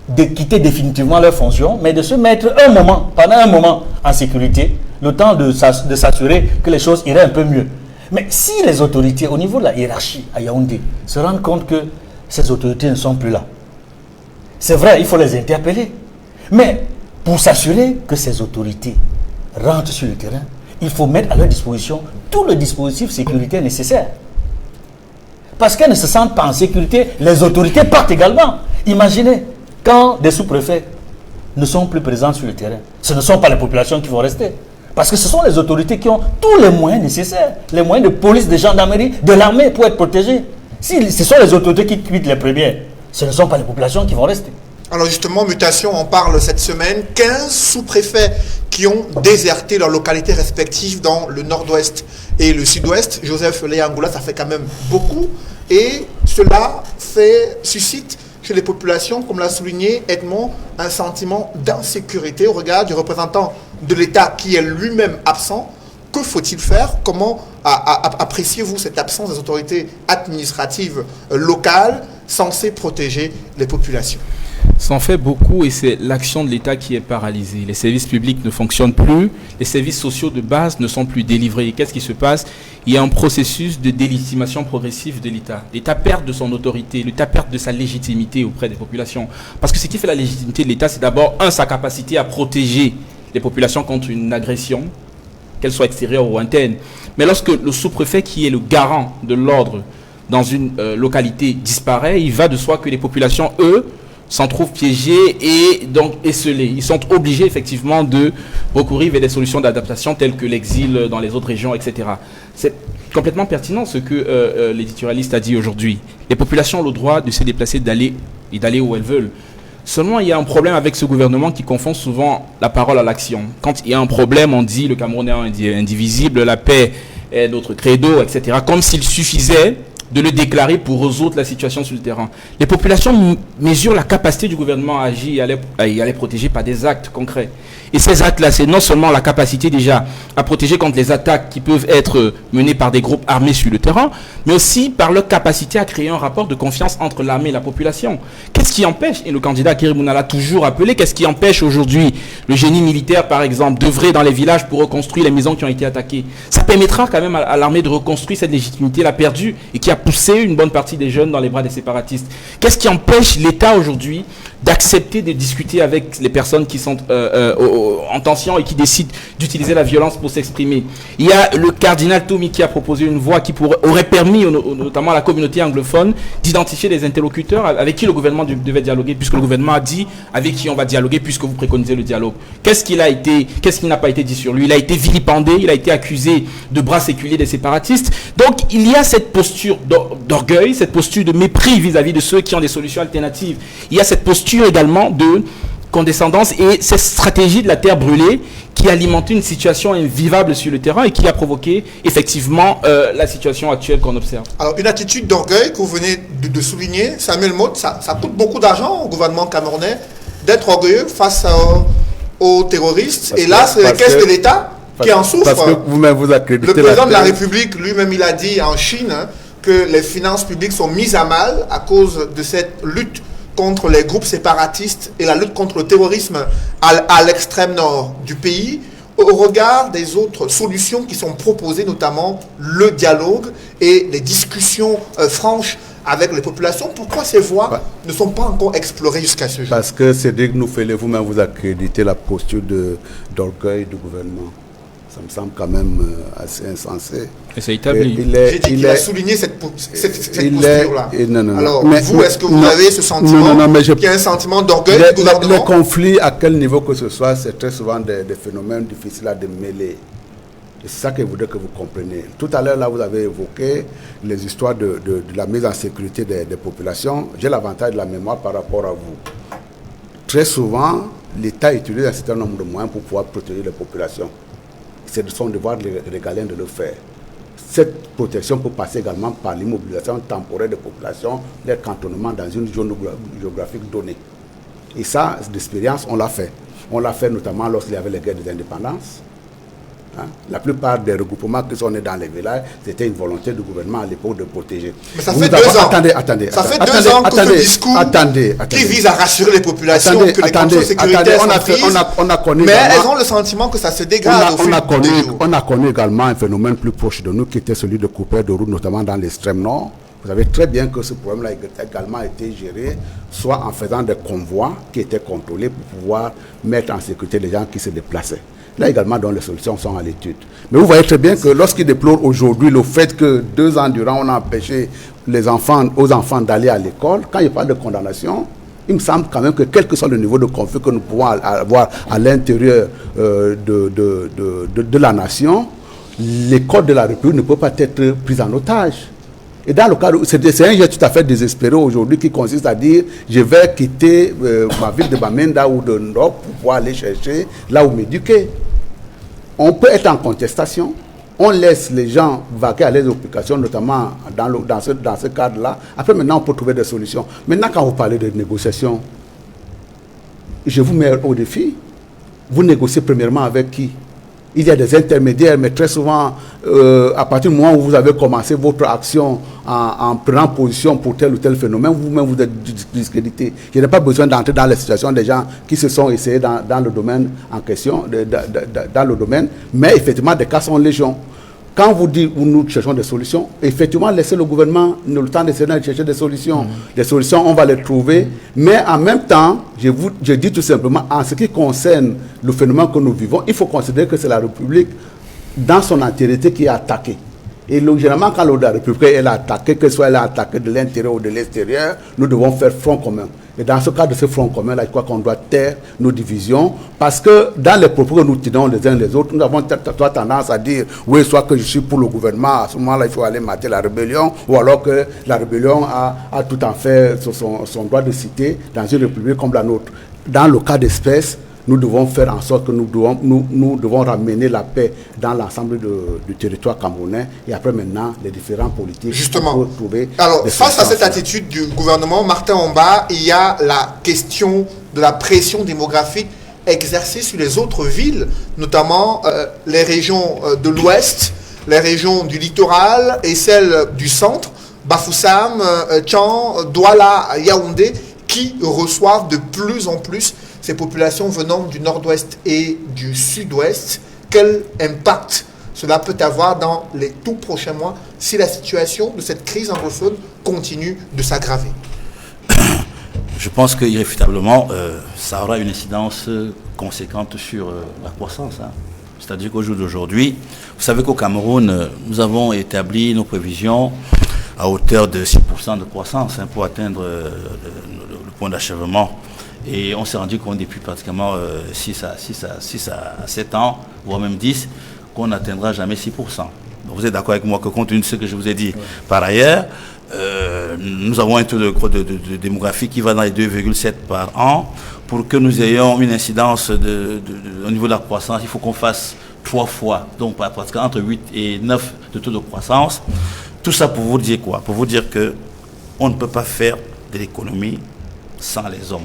Speaker 5: de quitter définitivement leurs fonctions, mais de se mettre pendant un moment en sécurité, le temps de s'assurer que les choses iraient un peu mieux. Mais si les autorités, au niveau de la hiérarchie à Yaoundé, se rendent compte que ces autorités ne sont plus là, c'est vrai, il faut les interpeller. Mais pour s'assurer que ces autorités rentrent sur le terrain, il faut mettre à leur disposition tout le dispositif sécuritaire nécessaire. Parce qu'elles ne se sentent pas en sécurité, les autorités partent également. Imaginez, quand des sous-préfets ne sont plus présents sur le terrain, ce ne sont pas les populations qui vont rester. Parce que ce sont les autorités qui ont tous les moyens nécessaires, les moyens de police, de gendarmerie, de l'armée pour être protégées. Si ce sont les autorités qui quittent les premières, ce ne sont pas les populations qui vont rester.
Speaker 1: Alors justement, mutation, on parle cette semaine, 15 sous-préfets qui ont déserté leurs localités respectives dans le nord-ouest et le sud-ouest. Joseph Léangoula, ça fait quand même beaucoup. Et cela suscite chez les populations, comme l'a souligné Edmond, un sentiment d'insécurité au regard du représentant de l'État qui est lui-même absent. Que faut-il faire? Comment appréciez-vous cette absence des autorités administratives locales censées protéger les populations?
Speaker 3: Ça en fait beaucoup et c'est l'action de l'État qui est paralysée. Les services publics ne fonctionnent plus, les services sociaux de base ne sont plus délivrés. Et qu'est-ce qui se passe? Il y a un processus de délégitimation progressive de l'État. L'État perd de son autorité, l'État perd de sa légitimité auprès des populations. Parce que ce qui fait la légitimité de l'État, c'est d'abord, sa capacité à protéger les populations contre une agression, qu'elle soit extérieure ou interne. Mais lorsque le sous-préfet, qui est le garant de l'ordre dans une localité, disparaît, il va de soi que les populations, eux, s'en trouvent piégés et donc esselés. Ils sont obligés effectivement de recourir vers des solutions d'adaptation telles que l'exil dans les autres régions, etc. C'est complètement pertinent ce que l'éditorialiste a dit aujourd'hui. Les populations ont le droit de se déplacer, d'aller où elles veulent. Seulement, il y a un problème avec ce gouvernement qui confond souvent la parole à l'action. Quand il y a un problème, on dit le Cameroun est indivisible, la paix est notre credo, etc. Comme s'il suffisait de le déclarer pour résoudre la situation sur le terrain. Les populations mesurent la capacité du gouvernement à agir et à les protéger par des actes concrets. Et ces actes-là, c'est non seulement la capacité déjà à protéger contre les attaques qui peuvent être menées par des groupes armés sur le terrain, mais aussi par leur capacité à créer un rapport de confiance entre l'armée et la population. Qu'est-ce qui empêche, et le candidat Kirimouna l'a toujours appelé, qu'est-ce qui empêche aujourd'hui le génie militaire, par exemple, d'œuvrer dans les villages pour reconstruire les maisons qui ont été attaquées? Ça permettra quand même à l'armée de reconstruire cette légitimité, la perdue, et qui a poussé une bonne partie des jeunes dans les bras des séparatistes. Qu'est-ce qui empêche l'État aujourd'hui d'accepter de discuter avec les personnes qui sont en tension et qui décident d'utiliser la violence pour s'exprimer? Il y a le cardinal Tomi qui a proposé une voie qui aurait permis notamment à la communauté anglophone d'identifier des interlocuteurs avec qui le gouvernement devait dialoguer, puisque le gouvernement a dit avec qui on va dialoguer puisque vous préconisez le dialogue. Qu'est-ce qui n'a pas été dit sur lui? Il a été vilipendé, il a été accusé de bras séculiers des séparatistes. Donc il y a cette posture d'orgueil, cette posture de mépris vis-à-vis de ceux qui ont des solutions alternatives. Il y a cette posture également de condescendance et cette stratégie de la terre brûlée qui alimente une situation invivable sur le terrain et qui a provoqué effectivement la situation actuelle qu'on observe. Alors
Speaker 1: une attitude d'orgueil que vous venez de souligner, Samuel Motte, ça coûte beaucoup d'argent au gouvernement camerounais d'être orgueilleux face aux terroristes. Et là, c'est la caisse de l'État qui en souffre. Parce que vous-même vous accréditez. Le président de la République lui-même, il a dit en Chine que les finances publiques sont mises à mal à cause de cette lutte contre les groupes séparatistes et la lutte contre le terrorisme à l'extrême nord du pays, au regard des autres solutions qui sont proposées, notamment le dialogue et les discussions franches avec les populations. Pourquoi ces voies ne sont pas encore explorées jusqu'à ce jour? Parce que Cédric Noufelé, vous-même vous accréditez la posture d'orgueil du gouvernement. Ça me semble quand même assez insensé.
Speaker 3: Et c'est établi.
Speaker 1: Il a souligné cette posture-là. Alors, vous, est-ce que vous avez ce sentiment qu'il y a un sentiment d'orgueil du gouvernement?
Speaker 4: Les conflits, à quel niveau que ce soit, c'est très souvent des phénomènes difficiles à démêler. Et c'est ça que je voudrais que vous compreniez. Tout à l'heure, là, vous avez évoqué les histoires de la mise en sécurité des populations. J'ai l'avantage de la mémoire par rapport à vous. Très souvent, l'État utilise un certain nombre de moyens pour pouvoir protéger les populations. C'est de son devoir régalien de le faire. Cette protection peut passer également par l'immobilisation temporaire des populations, leur cantonnement dans une zone géographique donnée. Et ça, d'expérience, on l'a fait. On l'a fait notamment lorsqu'il y avait les guerres des indépendances. La plupart des regroupements qui sont nés dans les villages, c'était une volonté du gouvernement à l'époque de protéger. Mais ça fait 2 ans. Attendez. Ça fait 2 ans que ce discours qui vise à rassurer les populations que les contrôles sécuritaires sont prises, mais elles ont le sentiment que ça se dégrade au fil des jours. On a connu également un phénomène plus proche de nous qui était celui de coupeurs de route, notamment dans l'extrême nord. Vous savez très bien que ce problème-là a également été géré, soit en faisant des convois qui étaient contrôlés pour pouvoir mettre en sécurité les gens qui se déplaçaient. Là également, dont les solutions sont à l'étude. Mais vous voyez très bien que lorsqu'ils déplorent aujourd'hui le fait que 2 ans durant, on a empêché aux enfants d'aller à l'école, quand il n'y a pas de condamnation, il me semble quand même que quel que soit le niveau de conflit que nous pouvons avoir à l'intérieur de la nation, l'école de la République ne peut pas être prise en otage. Et dans le cas, c'est un geste tout à fait désespéré aujourd'hui qui consiste à dire je vais quitter ma ville de Bamenda ou de Ndop pour pouvoir aller chercher là où m'éduquer. On peut être en contestation, on laisse les gens vaquer à leurs occupations, notamment dans ce cadre-là. Après, maintenant, on peut trouver des solutions. Maintenant, quand vous parlez de négociation, je vous mets au défi. Vous négociez premièrement avec qui? Il y a des intermédiaires, mais très souvent, à partir du moment où vous avez commencé votre action en prenant position pour tel ou tel phénomène, vous-même vous êtes discrédité. Je n'ai pas besoin d'entrer dans la situation des gens qui se sont essayés dans le domaine en question, dans le domaine, mais effectivement, des cas sont légion. Quand vous dites où nous cherchons des solutions, effectivement, laissez le gouvernement le temps d'essayer de chercher des solutions. Des solutions, on va les trouver. Mais en même temps, je dis tout simplement, en ce qui concerne le phénomène que nous vivons, il faut considérer que c'est la République dans son entièreté qui est attaquée. Et généralement, quand la République est attaquée, que ce soit elle est attaquée de l'intérieur ou de l'extérieur, nous devons faire front commun. Et dans ce cas de ce front commun-là, je crois qu'on doit taire nos divisions, parce que dans les propos que nous tenons les uns les autres, nous avons tendance à dire, oui, soit que je suis pour le gouvernement, à ce moment-là, il faut aller mater la rébellion, ou alors que la rébellion a tout en fait son droit de cité dans une république comme la nôtre. Dans le cas d'espèce, nous devons faire en sorte que nous devons ramener la paix dans l'ensemble du territoire camerounais. Et après, maintenant, les différents politiques
Speaker 1: justement
Speaker 4: trouver.
Speaker 1: Alors, face à cette attitude du gouvernement Martin Omba, il y a la question de la pression démographique exercée sur les autres villes, notamment les régions de l'Ouest, les régions du littoral et celles du centre, Bafoussam, Tchan, Douala, Yaoundé, qui reçoivent de plus en plus ces populations venant du nord-ouest et du sud-ouest. Quel impact cela peut avoir dans les tout prochains mois si la situation de cette crise anglophone continue de s'aggraver?
Speaker 6: Je pense qu'irréfutablement, ça aura une incidence conséquente sur la croissance. C'est-à-dire qu'au jour d'aujourd'hui, vous savez qu'au Cameroun, nous avons établi nos prévisions à hauteur de 6% de croissance pour atteindre le point d'achèvement. Et on s'est rendu compte depuis pratiquement 6 à 7 ans, voire même 10, qu'on n'atteindra jamais 6%. Donc vous êtes d'accord avec moi que compte tenu de ce que je vous ai dit. Par ailleurs, nous avons un taux de démographie qui va dans les 2,7 par an. Pour que nous ayons une incidence au niveau de la croissance, il faut qu'on fasse 3 fois, donc pratiquement entre 8 et 9 de taux de croissance. Tout ça pour vous dire quoi? Pour vous dire qu'on ne peut pas faire de l'économie sans les hommes.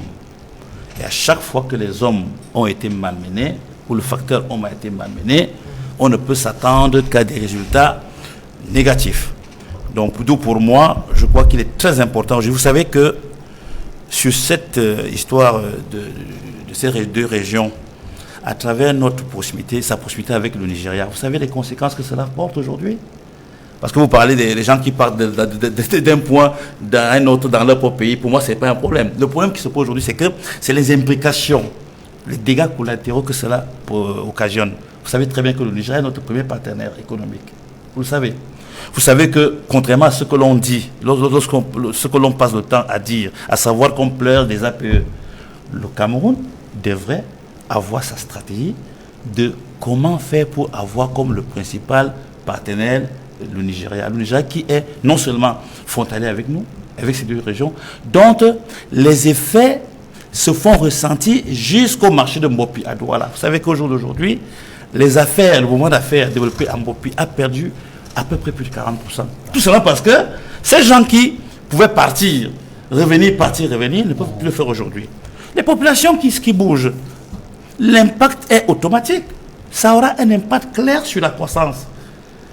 Speaker 6: Et à chaque fois que les hommes ont été malmenés, ou le facteur homme a été malmené, on ne peut s'attendre qu'à des résultats négatifs. Donc, d'où pour moi, je crois qu'il est très important. Vous savez que sur cette histoire de ces deux régions, à travers notre proximité, sa proximité avec le Nigeria, vous savez les conséquences que cela porte aujourd'hui? Parce que vous parlez des gens qui partent d'un point à un autre dans leur propre pays. Pour moi, ce n'est pas un problème. Le problème qui se pose aujourd'hui, c'est que c'est les implications, les dégâts collatéraux que cela occasionne. Vous savez très bien que le Nigeria est notre premier partenaire économique. Vous le savez. Vous savez que, contrairement à ce que l'on dit, ce que l'on passe le temps à dire, à savoir qu'on pleure des APE, le Cameroun devrait avoir sa stratégie de comment faire pour avoir comme le principal partenaire le Nigeria. Le Nigeria qui est non seulement frontalier avec nous, avec ces deux régions, dont les effets se font ressentir jusqu'au marché de Mbopi à Douala. Vous savez qu'au jour d'aujourd'hui, les affaires, le mouvement d'affaires développé à Mbopi a perdu à peu près plus de 40%. Tout cela parce que ces gens qui pouvaient partir, revenir, ne peuvent plus le faire aujourd'hui. Les populations qui bougent, l'impact est automatique. Ça aura un impact clair sur la croissance.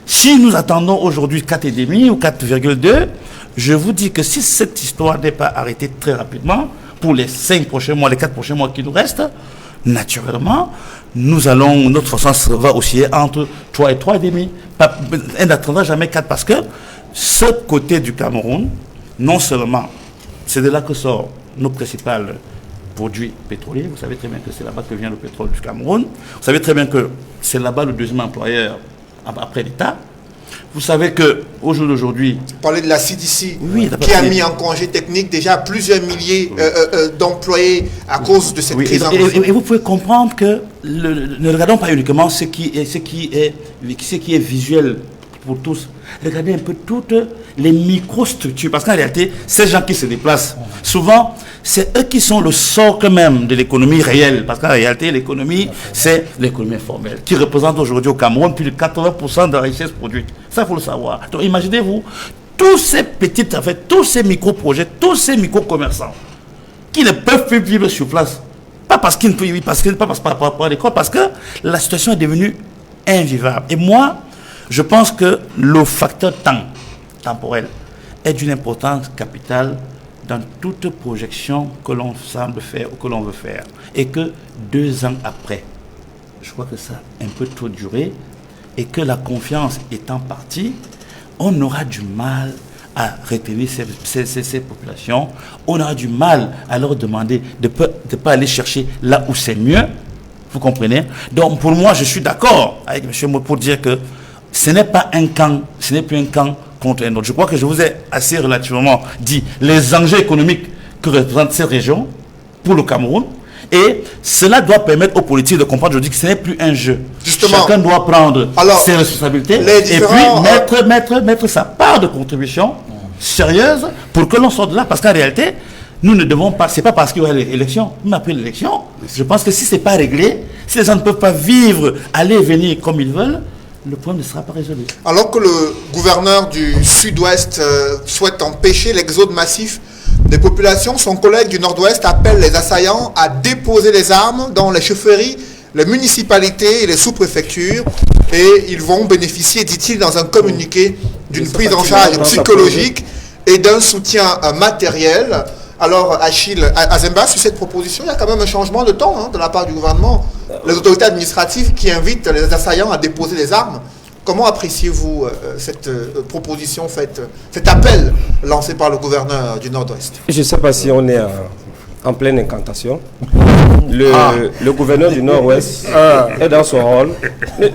Speaker 6: Si nous attendons aujourd'hui 4,5 ou 4,2, je vous dis que si cette histoire n'est pas arrêtée très rapidement, pour les 5 prochains mois, les 4 prochains mois qui nous restent, naturellement, notre croissance va osciller entre 3 et 3,5. Elle n'atteindra jamais 4 parce que ce côté du Cameroun, non seulement, c'est de là que sort nos principaux produits pétroliers. Vous savez très bien que c'est là-bas que vient le pétrole du Cameroun. Vous savez très bien que c'est là-bas le deuxième employeur après l'État. Vous savez qu'au jour d'aujourd'hui...
Speaker 1: Vous parlez de la CDC,
Speaker 6: oui,
Speaker 1: qui a mis en congé technique déjà plusieurs milliers d'employés à cause de cette crise.
Speaker 6: Et vous pouvez comprendre que ne regardons pas uniquement ce qui est visuel pour tous. Regardez un peu toutes les microstructures. Parce qu'en réalité, ces gens qui se déplacent, souvent, c'est eux qui sont le socle même de l'économie réelle. Parce qu'en réalité, l'économie, c'est l'économie informelle, qui représente aujourd'hui au Cameroun plus de 80% de la richesse produite. Ça, il faut le savoir. Donc, imaginez-vous, tous ces petites affaires, tous ces micro-projets, tous ces micro-commerçants, qui ne peuvent plus vivre sur place. Pas parce qu'ils ne peuvent vivre, pas par rapport à l'école, parce que la situation est devenue invivable. Et moi, je pense que le facteur temporel est d'une importance capitale dans toute projection que l'on semble faire ou que l'on veut faire. Et que 2 ans après, je crois que ça a un peu trop duré et que la confiance étant partie, on aura du mal à retenir ces populations. On aura du mal à leur demander de ne pas aller chercher là où c'est mieux. Vous comprenez? Donc pour moi, je suis d'accord avec M. Mo pour dire que ce n'est pas un camp, ce n'est plus un camp contre un autre. Je crois que je vous ai assez relativement dit les enjeux économiques que représente cette région pour le Cameroun. Et cela doit permettre aux politiques de comprendre aujourd'hui que ce n'est plus un jeu.
Speaker 1: Justement,
Speaker 6: chacun doit prendre ses responsabilités et puis mettre sa part de contribution sérieuse pour que l'on sorte de là. Parce qu'en réalité, nous ne devons pas, c'est pas parce qu'il y aura l'élection, mais après l'élection, Je pense que si ce n'est pas réglé, si les gens ne peuvent pas vivre, aller et venir comme ils veulent, le problème ne sera pas résolu.
Speaker 1: Alors que le gouverneur du Sud-Ouest souhaite empêcher l'exode massif des populations, son collègue du Nord-Ouest appelle les assaillants à déposer les armes dans les chefferies, les municipalités et les sous-préfectures, et ils vont bénéficier, dit-il dans un communiqué, d'une prise en charge psychologique et d'un soutien matériel. Alors, Achille Azemba, sur cette proposition, il y a quand même un changement de temps de la part du gouvernement. Les autorités administratives qui invitent les assaillants à déposer les armes. Comment appréciez-vous cette proposition faite, cet appel lancé par le gouverneur du Nord-Ouest?
Speaker 2: Je ne sais pas si on est en pleine incantation. Le gouverneur du Nord-Ouest est dans son rôle.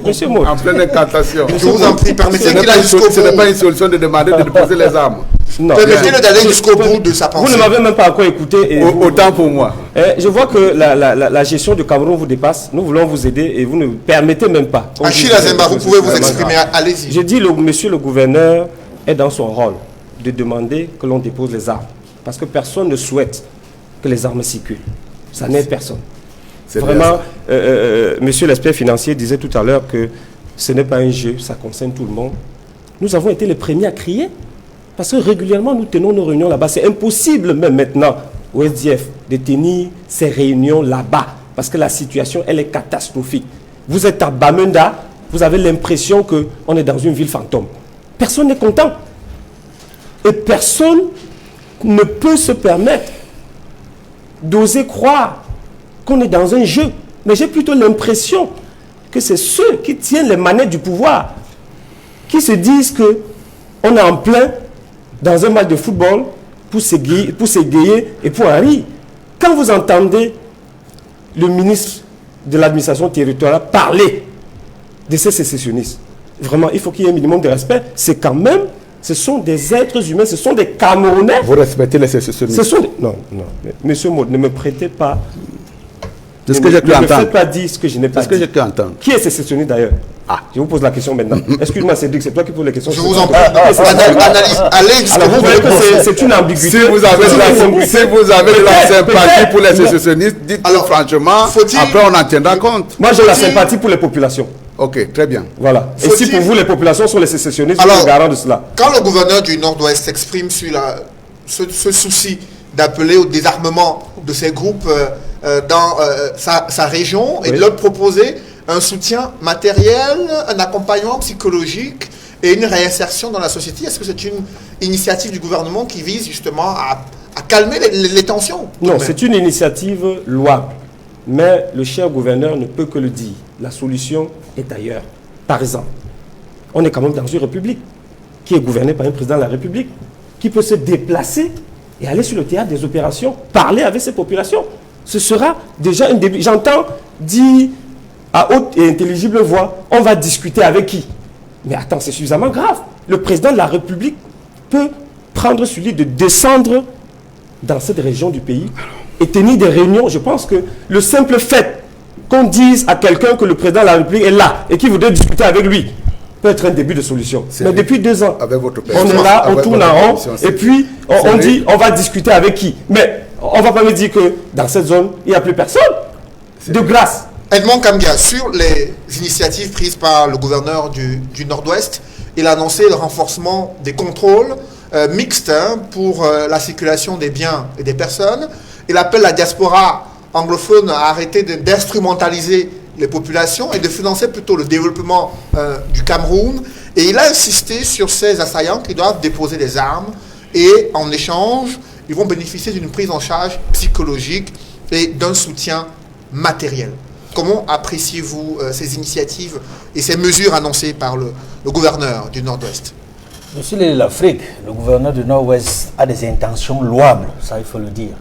Speaker 2: Monsieur Maud.
Speaker 4: En pleine incantation.
Speaker 1: Je vous en prie, permettez qu'il aille jusqu'au bout.
Speaker 4: Ce n'est pas une solution de demander de déposer les armes.
Speaker 2: Non.
Speaker 1: Permettez-le d'aller jusqu'au bout de sa pensée.
Speaker 2: Vous ne m'avez même pas encore écouté. Et
Speaker 4: Autant pour moi.
Speaker 2: Je vois que la gestion du Cameroun vous dépasse. Nous voulons vous aider et vous ne permettez même pas.
Speaker 1: Achille Azemba, vous pouvez vous exprimer. Allez-y.
Speaker 2: Je dis, monsieur le gouverneur est dans son rôle de demander que l'on dépose les armes. Parce que personne ne souhaite que les armes circulent. Ça n'aide personne. Vraiment, monsieur l'expert financier disait tout à l'heure que ce n'est pas un jeu, ça concerne tout le monde. Nous avons été les premiers à crier. Parce que régulièrement, nous tenons nos réunions là-bas. C'est impossible même maintenant au SDF de tenir ces réunions là-bas. Parce que la situation, elle est catastrophique. Vous êtes à Bamenda, vous avez l'impression qu'on est dans une ville fantôme. Personne n'est content. Et personne ne peut se permettre d'oser croire qu'on est dans un jeu. Mais j'ai plutôt l'impression que c'est ceux qui tiennent les manettes du pouvoir qui se disent qu'on est en plein dans un match de football pour s'égayer et pour en rire. Quand vous entendez le ministre de l'administration territoriale parler de ces sécessionnistes, vraiment, il faut qu'il y ait un minimum de respect. C'est quand même, ce sont des êtres humains, ce sont des Camerounais.
Speaker 4: Vous respectez les sécessionnistes?
Speaker 2: Non, monsieur Maud, ne me prêtez pas.
Speaker 4: C'est ce que j'ai pu entendre.
Speaker 2: Ne me faites pas dire ce que je n'ai pas dit.
Speaker 4: C'est ce que j'ai pu entendre.
Speaker 2: Qui est sécessionniste d'ailleurs? Je vous pose la question maintenant. Excuse-moi Cédric, c'est toi qui poses les questions.
Speaker 1: Je vous en prie. Analyse. Allez,
Speaker 2: alors vous voyez que c'est une ambiguïté.
Speaker 4: Si vous avez de la sympathie pour les sécessionnistes, dites-le franchement. Après, on en tiendra compte.
Speaker 2: Moi, j'ai la sympathie pour les populations.
Speaker 4: Ok, très bien.
Speaker 2: Voilà. Et si pour vous, les populations sont les sécessionnistes, vous êtes garant de cela.
Speaker 1: Quand le gouverneur du Nord-Ouest s'exprime sur ce souci d'appeler au désarmement de ces groupes dans sa région et de leur proposer un soutien matériel, un accompagnement psychologique et une réinsertion dans la société, est-ce que c'est une initiative du gouvernement qui vise justement à calmer les tensions?
Speaker 2: Non, c'est une initiative louable. Mais le cher gouverneur ne peut que le dire. La solution est ailleurs. Par exemple, on est quand même dans une république qui est gouvernée par un président de la République qui peut se déplacer et aller sur le théâtre des opérations, parler avec ces populations. Ce sera déjà un début. J'entends dire à haute et intelligible voix, on va discuter avec qui? Mais attends, c'est suffisamment grave. Le président de la République peut prendre sur lui de descendre dans cette région du pays et tenir des réunions. Je pense que le simple fait qu'on dise à quelqu'un que le président de la République est là et qu'il voudrait discuter avec lui peut être un début de solution. Mais depuis 2 ans, on est là, on tourne en rond et puis on dit on va discuter avec qui? Mais on ne va pas me dire que dans cette zone, il n'y a plus personne. De grâce.
Speaker 1: Edmond Kambia, sur les initiatives prises par le gouverneur du Nord-Ouest, il a annoncé le renforcement des contrôles mixtes pour la circulation des biens et des personnes. Il appelle la diaspora anglophone à arrêter d'instrumentaliser les populations et de financer plutôt le développement du Cameroun. Et il a insisté sur ces assaillants qui doivent déposer des armes et en échange, ils vont bénéficier d'une prise en charge psychologique et d'un soutien matériel. Comment appréciez-vous ces initiatives et ces mesures annoncées par le gouverneur du Nord-Ouest?
Speaker 5: Monsieur l'Afrique, le gouverneur du Nord-Ouest a des intentions louables, ça il faut le dire.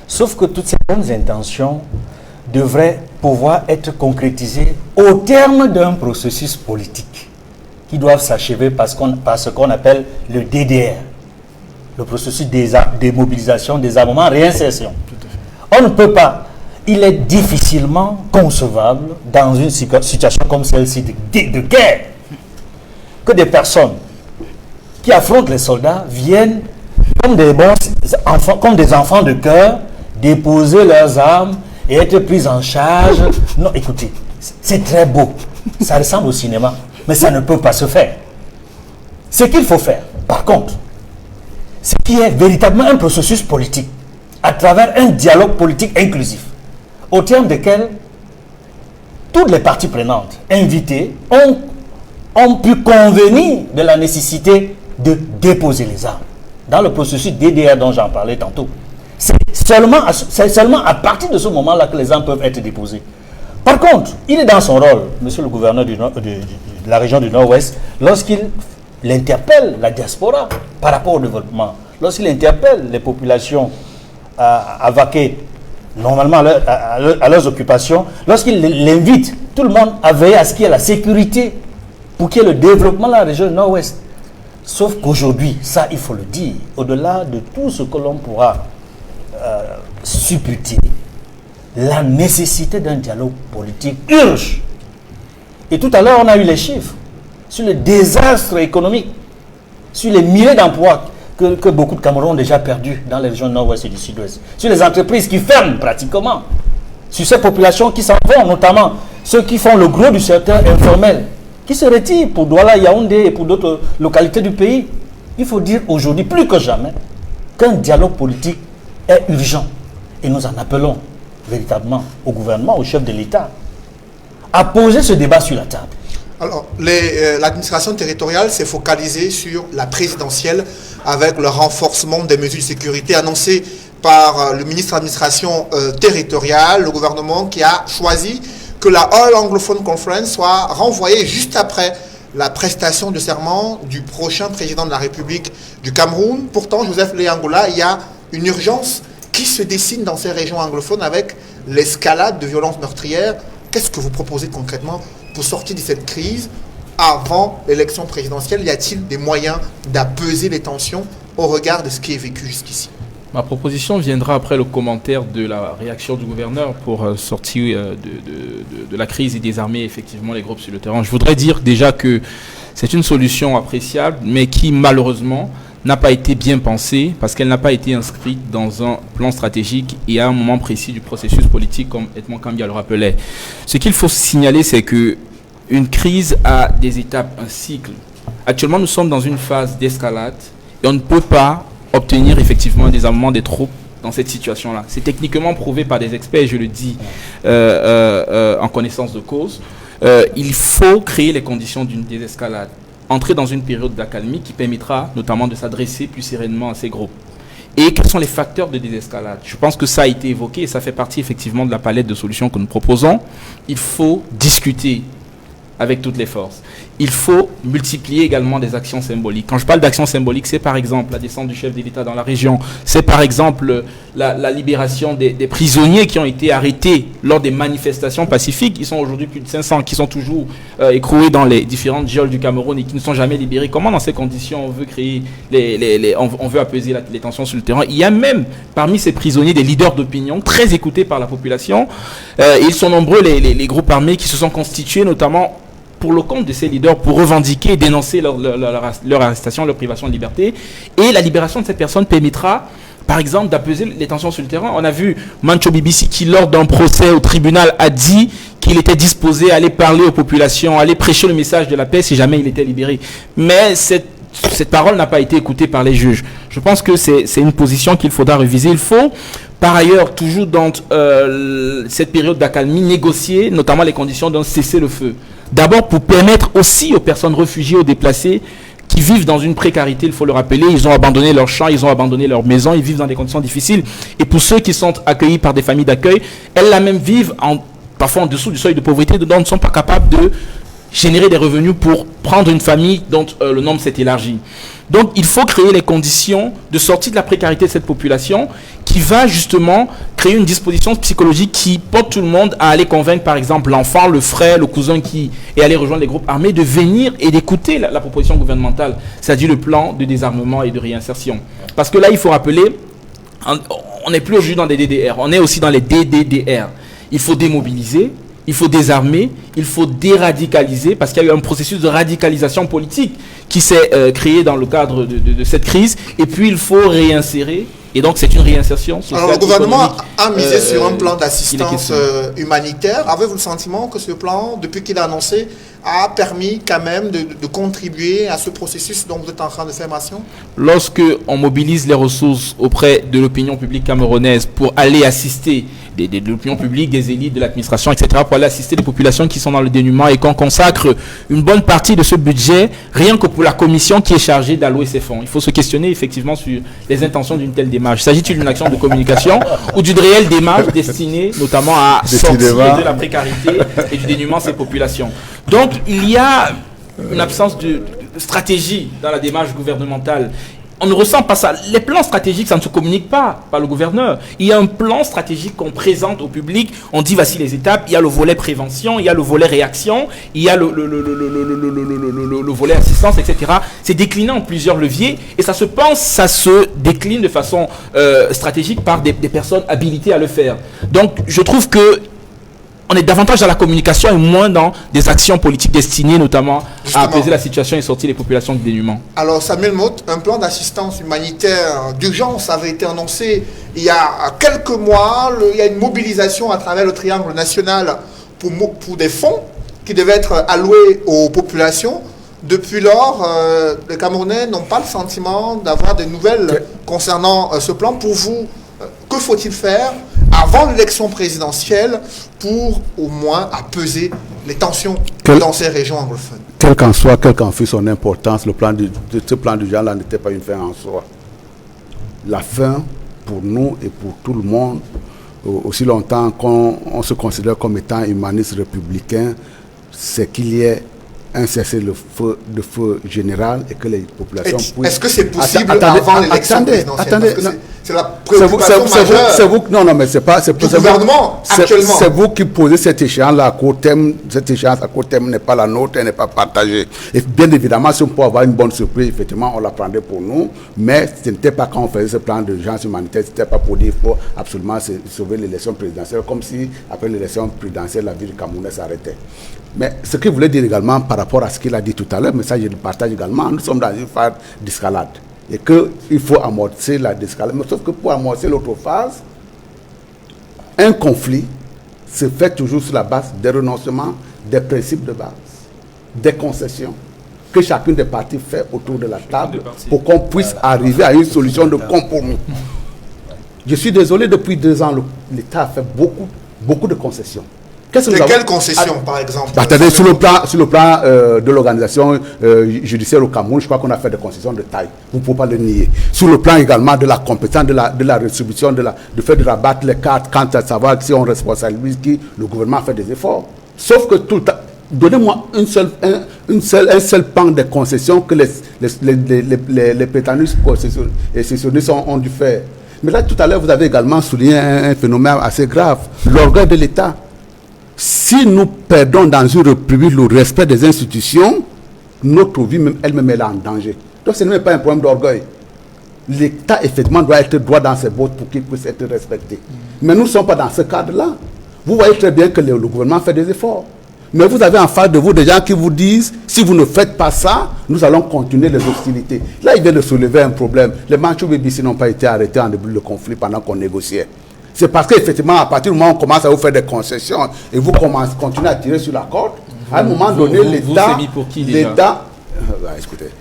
Speaker 5: Sauf que toutes ces bonnes intentions devraient pouvoir être concrétisées au terme d'un processus politique qui doit s'achever par ce qu'on appelle le DDR, le processus des mobilisations, désarmement, réinsertion. On ne peut pas. Il est difficilement concevable dans une situation comme celle-ci de guerre que des personnes qui affrontent les soldats viennent comme des bons enfants, comme des enfants de cœur, déposer leurs armes et être pris en charge. Non, écoutez, c'est très beau. Ça ressemble au cinéma, mais ça ne peut pas se faire. Ce qu'il faut faire, par contre, c'est qu'il y ait véritablement un processus politique à travers un dialogue politique inclusif, au terme desquels toutes les parties prenantes invitées ont pu convenir de la nécessité de déposer les armes. Dans le processus DDR dont j'en parlais tantôt, c'est seulement à partir de ce moment-là que les armes peuvent être déposées. Par contre, il est dans son rôle, monsieur le gouverneur de la région du Nord-Ouest, lorsqu'il interpelle la diaspora par rapport au développement, lorsqu'il interpelle les populations à vaquer normalement à leurs occupations, lorsqu'il l'invite tout le monde à veiller à ce qu'il y ait la sécurité pour qu'il y ait le développement de la région du Nord-Ouest. Sauf qu'aujourd'hui, ça il faut le dire, au-delà de tout ce que l'on pourra supputer, la nécessité d'un dialogue politique urge. Et tout à l'heure, on a eu les chiffres sur le désastre économique, sur les milliers d'emplois que beaucoup de Camerounais ont déjà perdus dans les régions nord-ouest et du sud-ouest, sur les entreprises qui ferment pratiquement, sur ces populations qui s'en vont, notamment ceux qui font le gros du secteur informel, qui se retirent pour Douala, Yaoundé et pour d'autres localités du pays. Il faut dire aujourd'hui, plus que jamais, qu'un dialogue politique est urgent. Et nous en appelons véritablement au gouvernement, au chef de l'État, à poser ce débat sur la table.
Speaker 1: Alors, l'administration territoriale s'est focalisée sur la présidentielle avec le renforcement des mesures de sécurité annoncées par le ministre de l'administration territoriale, le gouvernement qui a choisi que la All Anglophone Conference soit renvoyée juste après la prestation de serment du prochain président de la République du Cameroun. Pourtant, Joseph Léangola, il y a une urgence qui se dessine dans ces régions anglophones avec l'escalade de violences meurtrières. Qu'est-ce que vous proposez concrètement pour sortir de cette crise avant l'élection présidentielle? Y a-t-il des moyens d'apaiser les tensions au regard de ce qui est vécu jusqu'ici?
Speaker 3: Ma proposition viendra après le commentaire de la réaction du gouverneur pour sortir de la crise et désarmer effectivement les groupes sur le terrain. Je voudrais dire déjà que c'est une solution appréciable, mais qui malheureusement n'a pas été bien pensée parce qu'elle n'a pas été inscrite dans un plan stratégique et à un moment précis du processus politique, comme Edmond Kambia le rappelait. Ce qu'il faut signaler, c'est que une crise a des étapes, un cycle. Actuellement, nous sommes dans une phase d'escalade et on ne peut pas obtenir effectivement un désarmement des troupes dans cette situation-là. C'est techniquement prouvé par des experts, je le dis en connaissance de cause. Il faut créer les conditions d'une désescalade, entrer dans une période d'accalmie qui permettra notamment de s'adresser plus sereinement à ces groupes. Et quels sont les facteurs de désescalade? Je pense que ça a été évoqué et ça fait partie effectivement de la palette de solutions que nous proposons. Il faut discuter avec toutes les forces. Il faut multiplier également des actions symboliques. Quand je parle d'actions symboliques, c'est par exemple la descente du chef de l'État dans la région, c'est par exemple la libération des prisonniers qui ont été arrêtés lors des manifestations pacifiques. Ils sont aujourd'hui plus de 500, qui sont toujours écroués dans les différentes geôles du Cameroun et qui ne sont jamais libérés. Comment dans ces conditions on veut créer on veut apaiser les tensions sur le terrain? Il y a même parmi ces prisonniers des leaders d'opinion très écoutés par la population. Ils sont nombreux les groupes armés qui se sont constitués notamment pour le compte de ces leaders, pour revendiquer et dénoncer leur arrestation, leur privation de liberté. Et la libération de ces personnes permettra, par exemple, d'apaiser les tensions sur le terrain. On a vu Mancho BBC qui, lors d'un procès au tribunal, a dit qu'il était disposé à aller parler aux populations, à aller prêcher le message de la paix si jamais il était libéré. Mais cette parole n'a pas été écoutée par les juges. Je pense que c'est une position qu'il faudra réviser. Il faut, par ailleurs, toujours dans cette période d'accalmie, négocier notamment les conditions d'un cessez-le-feu. D'abord pour permettre aussi aux personnes réfugiées, aux déplacés qui vivent dans une précarité, il faut le rappeler, ils ont abandonné leurs champs, ils ont abandonné leurs maisons, ils vivent dans des conditions difficiles. Et pour ceux qui sont accueillis par des familles d'accueil, elles-là même vivent parfois en dessous du seuil de pauvreté, donc ne sont pas capables de générer des revenus pour prendre une famille dont le nombre s'est élargi. Donc il faut créer les conditions de sortie de la précarité de cette population qui va justement créer une disposition psychologique qui porte tout le monde à aller convaincre par exemple l'enfant, le frère, le cousin qui est allé rejoindre les groupes armés de venir et d'écouter la proposition gouvernementale, c'est-à-dire le plan de désarmement et de réinsertion. Parce que là il faut rappeler, on n'est plus aujourd'hui dans des DDR, on est aussi dans les DDDR. Il faut démobiliser, il faut désarmer, il faut déradicaliser parce qu'il y a eu un processus de radicalisation politique qui s'est créé dans le cadre de cette crise, et puis il faut réinsérer. Et donc, c'est une réinsertion sociale.
Speaker 1: Alors, le gouvernement a misé sur un plan d'assistance humanitaire. Avez-vous le sentiment que ce plan, depuis qu'il a annoncé, a permis quand même de contribuer à ce processus dont vous êtes en train de faire mention?
Speaker 3: Lorsque on mobilise les ressources auprès de l'opinion publique camerounaise pour aller assister de l'opinion publique, des élites, de l'administration, etc., pour aller assister les populations qui sont dans le dénuement, et qu'on consacre une bonne partie de ce budget rien que pour la commission qui est chargée d'allouer ces fonds. Il faut se questionner effectivement sur les intentions d'une telle démarche. S'agit-il d'une action de communication ou d'une réelle démarche destinée notamment à sortir de la précarité et du dénuement de ces populations? Donc, il y a une absence de stratégie dans la démarche gouvernementale. On ne ressent pas ça. Les plans stratégiques, ça ne se communique pas par le gouverneur. Il y a un plan stratégique qu'on présente au public. On dit voici les étapes. Il y a le volet prévention, il y a le volet réaction, il y a le volet assistance, etc. C'est décliné en plusieurs leviers et ça se décline de façon stratégique par des personnes habilitées à le faire. Donc, je trouve que on est davantage dans la communication et moins dans des actions politiques destinées notamment à apaiser la situation et sortir les populations du dénuement. Alors
Speaker 1: Samuel Motte, un plan d'assistance humanitaire d'urgence avait été annoncé il y a quelques mois. Il y a une mobilisation à travers le triangle national pour des fonds qui devaient être alloués aux populations. Depuis lors, les Camerounais n'ont pas le sentiment d'avoir des nouvelles concernant ce plan. Pour vous, que faut-il faire avant l'élection présidentielle pour au moins apaiser les tensions dans ces régions anglophones?
Speaker 4: Quel qu'en fût son importance, ce plan d'urgence-là n'était pas une fin en soi. La fin, pour nous et pour tout le monde, aussi longtemps qu'on se considère comme étant humaniste républicain, c'est qu'il y ait un cessez-le-feu général et que les populations puissent...
Speaker 1: Est-ce que c'est possible avant l'élection présidentielle? C'est la préoccupation majeure.
Speaker 4: Non, mais c'est pas...
Speaker 1: Du gouvernement, actuellement.
Speaker 4: C'est vous qui posez cette échéance-là à court terme. Cette échéance à court terme n'est pas la nôtre, elle n'est pas partagée. Et bien évidemment, si on peut avoir une bonne surprise, effectivement, on la prendrait pour nous. Mais ce n'était pas quand on faisait ce plan d'urgence humanitaire, ce n'était pas pour dire qu'il faut absolument sauver l'élection présidentielle, comme si, après l'élection présidentielle, la vie du Cameroun s'arrêtait. Mais ce qu'il voulait dire également par rapport à ce qu'il a dit tout à l'heure, mais ça je le partage également, nous sommes dans une phase d'escalade et qu'il faut amorcer la d'escalade. Mais sauf que pour amorcer l'autre phase, un conflit se fait toujours sur la base des renoncements, des principes de base, des concessions que chacune des parties fait autour de la table pour qu'on puisse arriver à une solution de compromis. Je suis désolé, depuis 2 ans, l'État a fait beaucoup de concessions.
Speaker 1: Quelles concessions, par exemple?
Speaker 4: Attendez, sur le plan de l'organisation judiciaire au Cameroun, je crois qu'on a fait des concessions de taille. Vous ne pouvez pas le nier. Sur le plan également de la compétence, de la redistribution, de fait de rabattre les cartes, quant à savoir si on responsabilise qui, le gouvernement a fait des efforts. Sauf que tout le temps, donnez-moi un seul pan de concessions que les prétendus concessionnistes ont dû faire. Mais là, tout à l'heure, vous avez également souligné un phénomène assez grave, l'orgueil de l'État. Si nous perdons dans une république le respect des institutions, notre vie elle-même est en danger. Donc ce n'est pas un problème d'orgueil. L'État, effectivement, doit être droit dans ses bottes pour qu'il puisse être respecté. Mais nous ne sommes pas dans ce cadre-là. Vous voyez très bien que le gouvernement fait des efforts. Mais vous avez en face de vous des gens qui vous disent, si vous ne faites pas ça, nous allons continuer les hostilités. Là, il vient de soulever un problème. Les Manchou BBC n'ont pas été arrêtés en début de conflit pendant qu'on négociait. C'est parce qu'effectivement, à partir du moment où on commence à vous faire des concessions et vous continuez à tirer sur la corde, à un moment donné,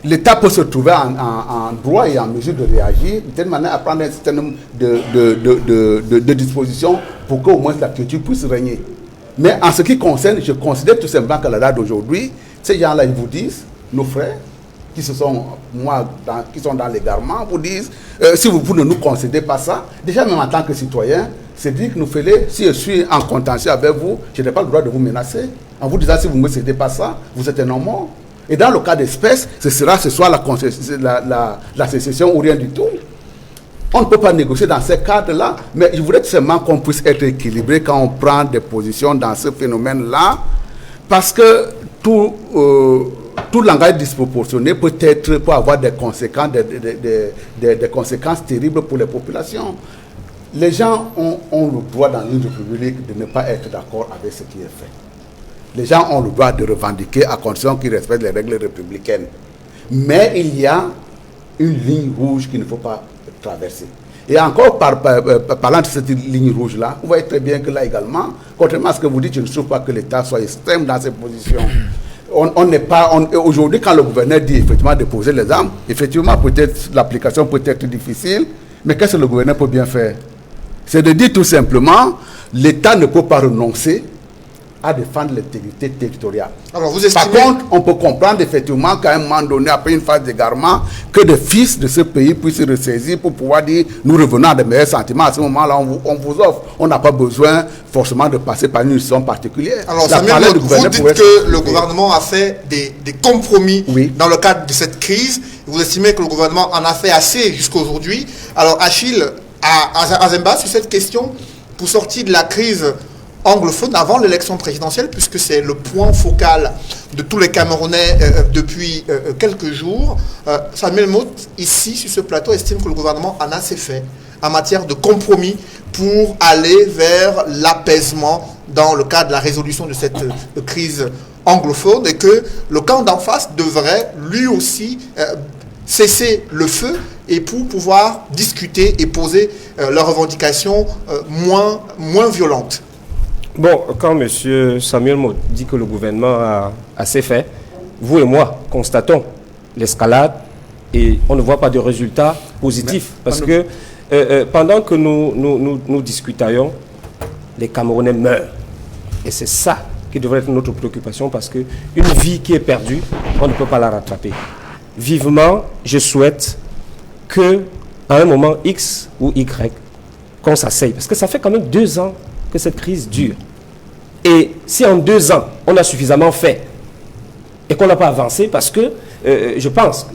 Speaker 4: l'État peut se trouver en droit et en mesure de réagir, de telle manière à prendre un certain nombre de dispositions pour qu'au moins la culture puisse régner. Mais en ce qui concerne, je considère tout simplement qu'à la date d'aujourd'hui, ces gens-là, ils vous disent, nos frères, qui sont dans l'égarement, vous disent, si vous ne nous concédez pas ça, déjà même en tant que citoyen, c'est dire que nous faisons, si je suis en contentieux avec vous, je n'ai pas le droit de vous menacer. En vous disant, si vous ne me cédez pas ça, vous êtes un homme mort. Et dans le cas d'espèce, ce soit la sécession ou rien du tout. On ne peut pas négocier dans ces cadres-là, mais je voudrais tout simplement qu'on puisse être équilibré quand on prend des positions dans ce phénomène-là, parce que tout langage disproportionné peut avoir des conséquences, des conséquences terribles pour les populations. Les gens ont le droit dans une république de ne pas être d'accord avec ce qui est fait. Les gens ont le droit de revendiquer à condition qu'ils respectent les règles républicaines. Mais il y a une ligne rouge qu'il ne faut pas traverser. Et encore, parlant de cette ligne rouge-là, vous voyez très bien que là également, contrairement à ce que vous dites, je ne trouve pas que l'État soit extrême dans ses positions. On n'est pas... Aujourd'hui, quand le gouverneur dit effectivement de poser les armes, effectivement, peut-être l'application peut être difficile, mais qu'est-ce que le gouverneur peut bien faire? C'est de dire tout simplement, l'État ne peut pas renoncer à défendre l'intégrité territoriale.
Speaker 1: Alors vous estimez...
Speaker 4: Par contre, on peut comprendre effectivement qu'à un moment donné, après une phase d'égarement, que des fils de ce pays puissent se ressaisir pour pouvoir dire nous revenons à des meilleurs sentiments. À ce moment-là, on vous offre. On n'a pas besoin forcément de passer par une mission particulière.
Speaker 1: Alors Samuel, vous dites que le gouvernement a fait des compromis dans le cadre de cette crise. Vous estimez que le gouvernement en a fait assez jusqu'à aujourd'hui. Alors Achille, à Zemba, sur cette question, pour sortir de la crise anglophone avant l'élection présidentielle, puisque c'est le point focal de tous les Camerounais depuis quelques jours. Samuel Mout, ici, sur ce plateau, estime que le gouvernement en a assez fait en matière de compromis pour aller vers l'apaisement dans le cadre de la résolution de cette crise anglophone et que le camp d'en face devrait lui aussi cesser le feu et pour pouvoir discuter et poser leurs revendications moins violentes.
Speaker 2: Bon, quand M. Samuel Maud dit que le gouvernement a assez fait, vous et moi constatons l'escalade et on ne voit pas de résultats positifs. Parce que pendant que nous discutions, les Camerounais meurent. Et c'est ça qui devrait être notre préoccupation parce qu'une vie qui est perdue, on ne peut pas la rattraper. Vivement, je souhaite que à un moment X ou Y, qu'on s'asseye. Parce que ça fait quand même 2 ans que cette crise dure. Et si en 2 ans, on a suffisamment fait et qu'on n'a pas avancé, parce que je pense,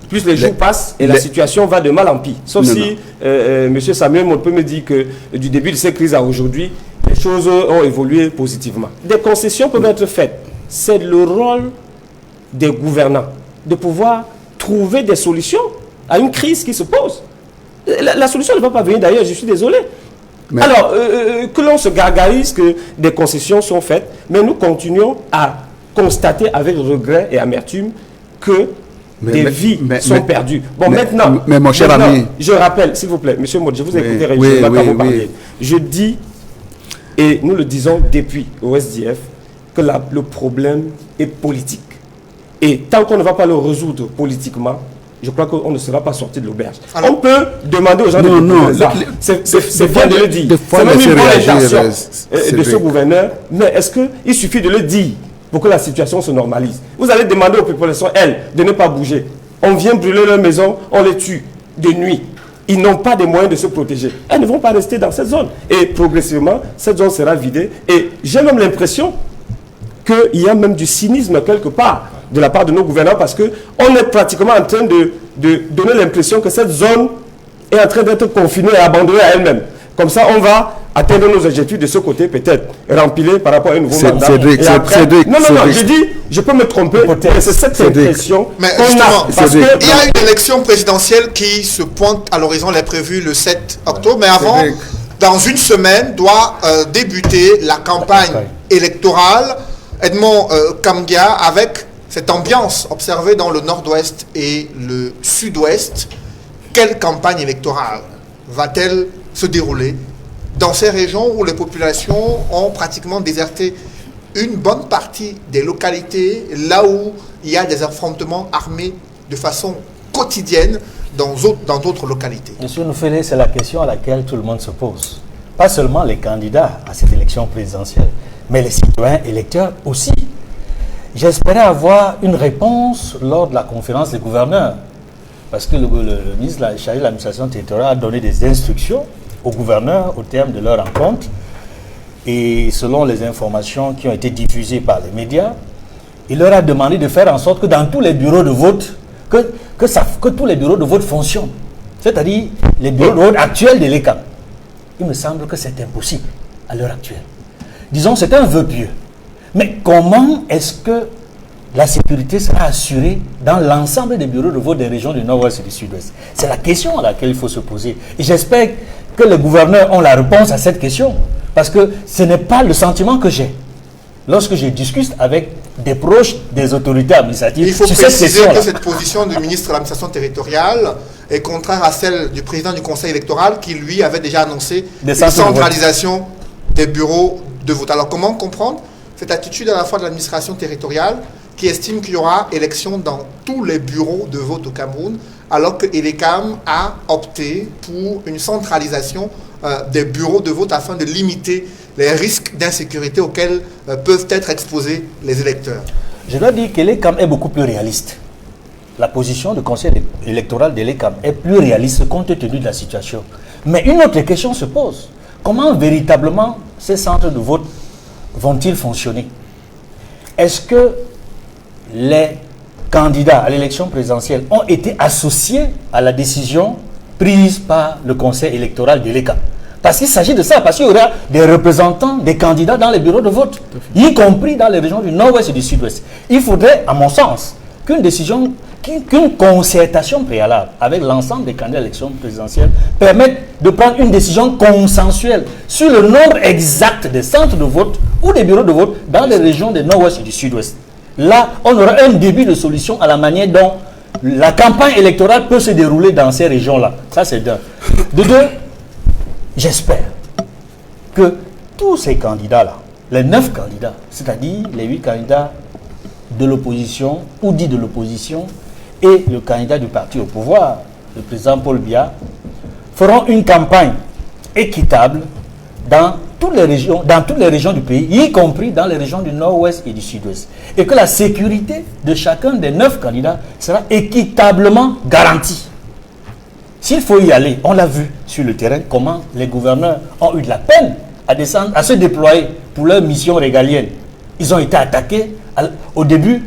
Speaker 2: plus les jours passent et la situation va de mal en pire. Sauf si M. Samuel Maud peut me dire que du début de cette crise à aujourd'hui, les choses ont évolué positivement. Des concessions peuvent être faites. C'est le rôle des gouvernants de pouvoir trouver des solutions à une crise qui se pose. La solution ne va pas venir d'ailleurs, je suis désolé. Mais alors, que l'on se gargarise que des concessions sont faites, mais nous continuons à constater avec regret et amertume que des vies sont perdues. Bon, maintenant,
Speaker 4: mon cher ami,
Speaker 2: je rappelle, s'il vous plaît, monsieur Maud, je vous ai écouté régulièrement quand vous parliez. Je dis, et nous le disons depuis au SDF, que le problème est politique. Et tant qu'on ne va pas le résoudre politiquement, je crois qu'on ne sera pas sorti de l'auberge. On peut demander aux gens c'est bien de le dire. C'est même une bonne intention de ce gouverneur, mais est-ce qu'il suffit de le dire pour que la situation se normalise? Vous allez demander aux populations, elles, de ne pas bouger. On vient brûler leur maison, on les tue de nuit. Ils n'ont pas de moyens de se protéger. Elles ne vont pas rester dans cette zone. Et progressivement, cette zone sera vidée. Et j'ai même l'impression qu'il y a même du cynisme quelque part de la part de nos gouvernants parce qu'on est pratiquement en train de donner l'impression que cette zone est en train d'être confinée et abandonnée à elle-même. Comme ça, on va atteindre nos objectifs de ce côté, peut-être remplir par rapport à un nouveau mandat.
Speaker 4: Cédric,
Speaker 2: non, je dis, je peux me tromper, mais c'est cette impression qu'on a. Parce
Speaker 1: il y a une élection présidentielle qui se pointe à l'horizon, elle est prévue le 7 octobre, mais avant, dans une semaine, doit débuter la campagne électorale. Edmond Kamgia, avec cette ambiance observée dans le nord-ouest et le sud-ouest, quelle campagne électorale va-t-elle se dérouler dans ces régions où les populations ont pratiquement déserté une bonne partie des localités, là où il y a des affrontements armés de façon quotidienne dans d'autres localités?
Speaker 5: Monsieur Noufélé, c'est la question à laquelle tout le monde se pose. Pas seulement les candidats à cette élection présidentielle, mais les citoyens électeurs aussi. J'espérais avoir une réponse lors de la conférence des gouverneurs, parce que le ministre chargé de l'administration territoriale a donné des instructions aux gouverneurs au terme de leur rencontre, et selon les informations qui ont été diffusées par les médias, il leur a demandé de faire en sorte que dans tous les bureaux de vote, que tous les bureaux de vote fonctionnent, c'est-à-dire les bureaux de vote actuels de l'ECAM. Il me semble que c'est impossible à l'heure actuelle. Disons, c'est un vœu pieux. Mais comment est-ce que la sécurité sera assurée dans l'ensemble des bureaux de vote des régions du Nord-Ouest et du Sud-Ouest? C'est la question à laquelle il faut se poser. Et j'espère que les gouverneurs ont la réponse à cette question. Parce que ce n'est pas le sentiment que j'ai. lorsque je discute avec des proches des autorités administratives.
Speaker 1: Il faut préciser que cette position du ministre de l'administration territoriale est contraire à celle du président du conseil électoral qui, lui, avait déjà annoncé une centralisation des bureaux de vote. Alors, comment comprendre cette attitude à la fois de l'administration territoriale qui estime qu'il y aura élection dans tous les bureaux de vote au Cameroun, alors que Elecam a opté pour une centralisation des bureaux de vote afin de limiter les risques d'insécurité auxquels peuvent être exposés les électeurs?
Speaker 5: Je dois dire qu'Elecam est beaucoup plus réaliste. La position du conseil électoral d'Elecam est plus réaliste compte tenu de la situation. Mais une autre question se pose. Comment véritablement ces centres de vote vont-ils fonctionner? Est-ce que les candidats à l'élection présidentielle ont été associés à la décision prise par le conseil électoral de l'ECAM? Parce qu'il s'agit de ça, parce qu'il y aura des représentants des candidats dans les bureaux de vote, y compris dans les régions du nord-ouest et du sud-ouest. Il faudrait, à mon sens, qu'une concertation préalable avec l'ensemble des candidats à l'élection présidentielle permette de prendre une décision consensuelle sur le nombre exact des centres de vote ou des bureaux de vote dans les régions du nord-ouest et du sud-ouest. Là, on aura un début de solution à la manière dont la campagne électorale peut se dérouler dans ces régions-là. Ça, c'est d'un. De deux, j'espère que tous ces candidats-là, les 9 candidats, c'est-à-dire les 8 candidats de l'opposition ou dits de l'opposition et le candidat du parti au pouvoir, le président Paul Biya, feront une campagne équitable dans toutes les régions du pays, y compris dans les régions du nord-ouest et du sud-ouest. Et que la sécurité de chacun des 9 candidats sera équitablement garantie. S'il faut y aller, on l'a vu sur le terrain, comment les gouverneurs ont eu de la peine à descendre, à se déployer pour leur mission régalienne. Ils ont été attaqués au début,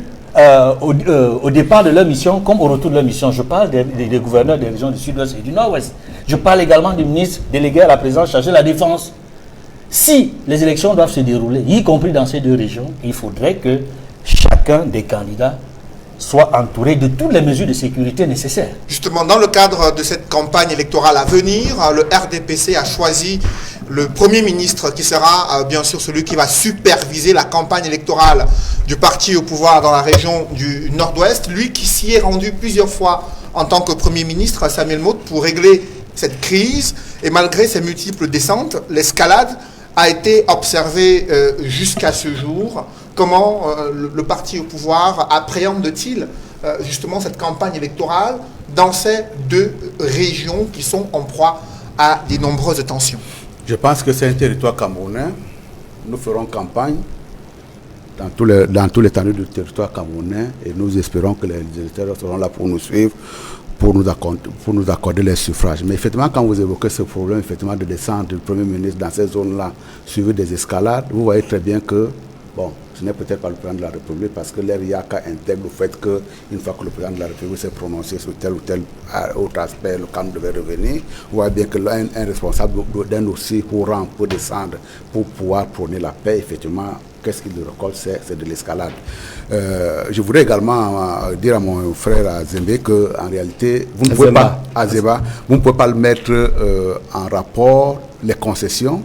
Speaker 5: au départ de leur mission, comme au retour de leur mission. Je parle des gouverneurs des régions du sud-ouest et du nord-ouest. Je parle également du ministre délégué à la présidence chargé de la défense. Si les élections doivent se dérouler, y compris dans ces 2 régions, il faudrait que chacun des candidats soit entouré de toutes les mesures de sécurité nécessaires.
Speaker 1: Justement, dans le cadre de cette campagne électorale à venir, le RDPC a choisi le Premier ministre qui sera bien sûr celui qui va superviser la campagne électorale du parti au pouvoir dans la région du Nord-Ouest. Lui qui s'y est rendu plusieurs fois en tant que Premier ministre, Samuel Motte, pour régler cette crise. Et malgré ses multiples descentes, l'escalade a été observée jusqu'à ce jour. Comment le parti au pouvoir appréhende-t-il justement cette campagne électorale dans ces 2 régions qui sont en proie à de nombreuses tensions?
Speaker 4: Je pense que c'est un territoire camerounais. Nous ferons campagne dans tous les étendues du territoire camerounais et nous espérons que les électeurs seront là pour nous suivre, pour nous accorder les suffrages. Mais effectivement, quand vous évoquez ce problème effectivement de descente du Premier ministre dans ces zones-là, suivi des escalades, vous voyez très bien que, bon, ce n'est peut-être pas le président de la République parce que l'ERIACA intègre le fait qu'une fois que le président de la République s'est prononcé sur tel ou tel autre aspect, le calme devait revenir. Vous voyez bien que un responsable d'un aussi haut rang peut descendre pour pouvoir prôner la paix. Effectivement, qu'est-ce qu'il recolle? C'est de l'escalade. Je voudrais également dire à mon frère Azembe qu'en réalité, vous ne pouvez pas, vous ne pouvez pas le mettre en rapport les concessions,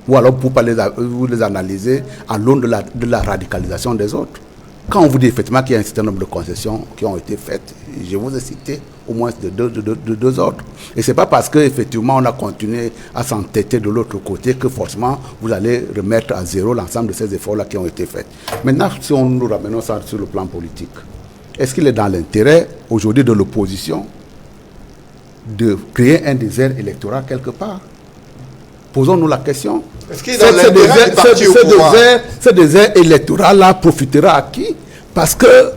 Speaker 4: ou alors pour vous les analyser à l'aune de la radicalisation des autres. Quand on vous dit effectivement qu'il y a un certain nombre de concessions qui ont été faites, je vous ai cité au moins de deux ordres. Et ce n'est pas parce qu'effectivement on a continué à s'entêter de l'autre côté que forcément vous allez remettre à zéro l'ensemble de ces efforts-là qui ont été faits. Maintenant, si on nous ramène ça sur le plan politique, est-ce qu'il est dans l'intérêt aujourd'hui de l'opposition de créer un désert électoral quelque part? Posons-nous la question. Ce désert électoral-là profitera à qui? Parce que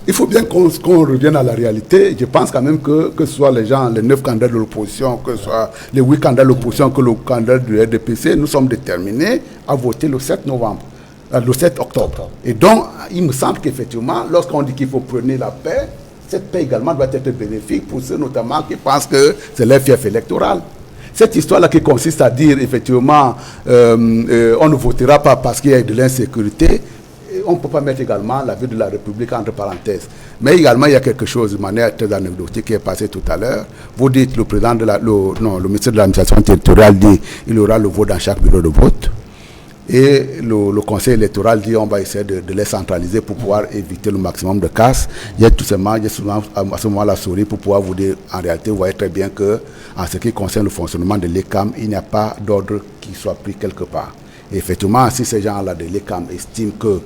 Speaker 4: il faut bien qu'on revienne à la réalité. Je pense quand même que ce soit les 9 candidats de l'opposition, que ce soit les 8 candidats de l'opposition, que le candidat du RDPC, nous sommes déterminés à voter le 7 octobre. Et donc, il me semble qu'effectivement, lorsqu'on dit qu'il faut prôner la paix, cette paix également doit être bénéfique pour ceux notamment qui pensent que c'est leur fief électoral. Cette histoire-là qui consiste à dire, effectivement, on ne votera pas parce qu'il y a de l'insécurité, on ne peut pas mettre également la vie de la République entre parenthèses. Mais également, il y a quelque chose de manière très anecdotique qui est passé tout à l'heure. Vous dites, le ministre de l'administration territoriale dit qu'il y aura le vote dans chaque bureau de vote. Et le conseil électoral dit on va essayer de les centraliser pour pouvoir éviter le maximum de casse. J'ai souvent à ce moment-là souri pour pouvoir vous dire, en réalité, vous voyez très bien que en ce qui concerne le fonctionnement de l'ECAM, il n'y a pas d'ordre qui soit pris quelque part. Et effectivement, si ces gens-là de l'ECAM estiment que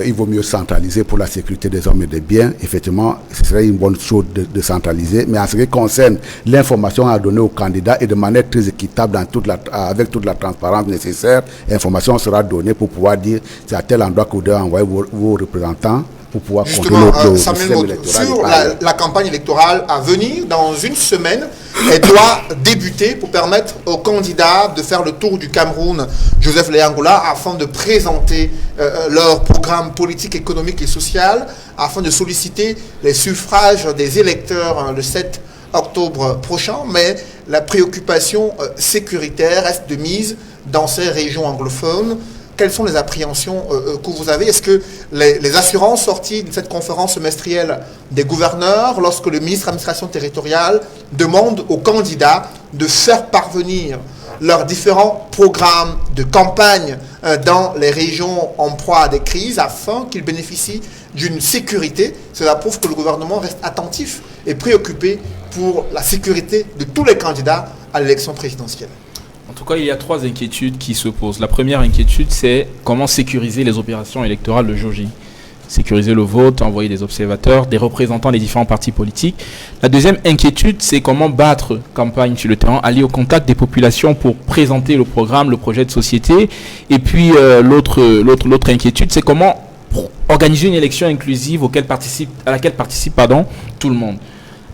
Speaker 4: il vaut mieux centraliser pour la sécurité des hommes et des biens, effectivement, ce serait une bonne chose de centraliser. Mais en ce qui concerne l'information à donner aux candidats et de manière très équitable avec toute la transparence nécessaire, l'information sera donnée pour pouvoir dire c'est à tel endroit que vous devez envoyer vos représentants pour pouvoir
Speaker 1: justement,
Speaker 4: contrôler le
Speaker 1: Samuel
Speaker 4: système
Speaker 1: Moto,
Speaker 4: électoral.
Speaker 1: sur la campagne électorale à venir, dans une semaine, elle doit débuter pour permettre aux candidats de faire le tour du Cameroun, Joseph Léangola, afin de présenter leur programme politique, économique et social, afin de solliciter les suffrages des électeurs le 7 octobre prochain. Mais la préoccupation sécuritaire reste de mise dans ces régions anglophones. Quelles sont les appréhensions que vous avez? Est-ce que les assurances sorties de cette conférence semestrielle des gouverneurs, lorsque le ministre de l'administration territoriale demande aux candidats de faire parvenir leurs différents programmes de campagne dans les régions en proie à des crises afin qu'ils bénéficient d'une sécurité, cela prouve que le gouvernement reste attentif et préoccupé pour la sécurité de tous les candidats à l'élection présidentielle?
Speaker 3: En tout cas, il y a 3 inquiétudes qui se posent. La première inquiétude, c'est comment sécuriser les opérations électorales le jour J. Sécuriser le vote, envoyer des observateurs, des représentants des différents partis politiques. La deuxième inquiétude, c'est comment battre campagne sur le terrain, aller au contact des populations pour présenter le programme, le projet de société. Et puis l'autre inquiétude, c'est comment organiser une élection inclusive à laquelle participe tout le monde.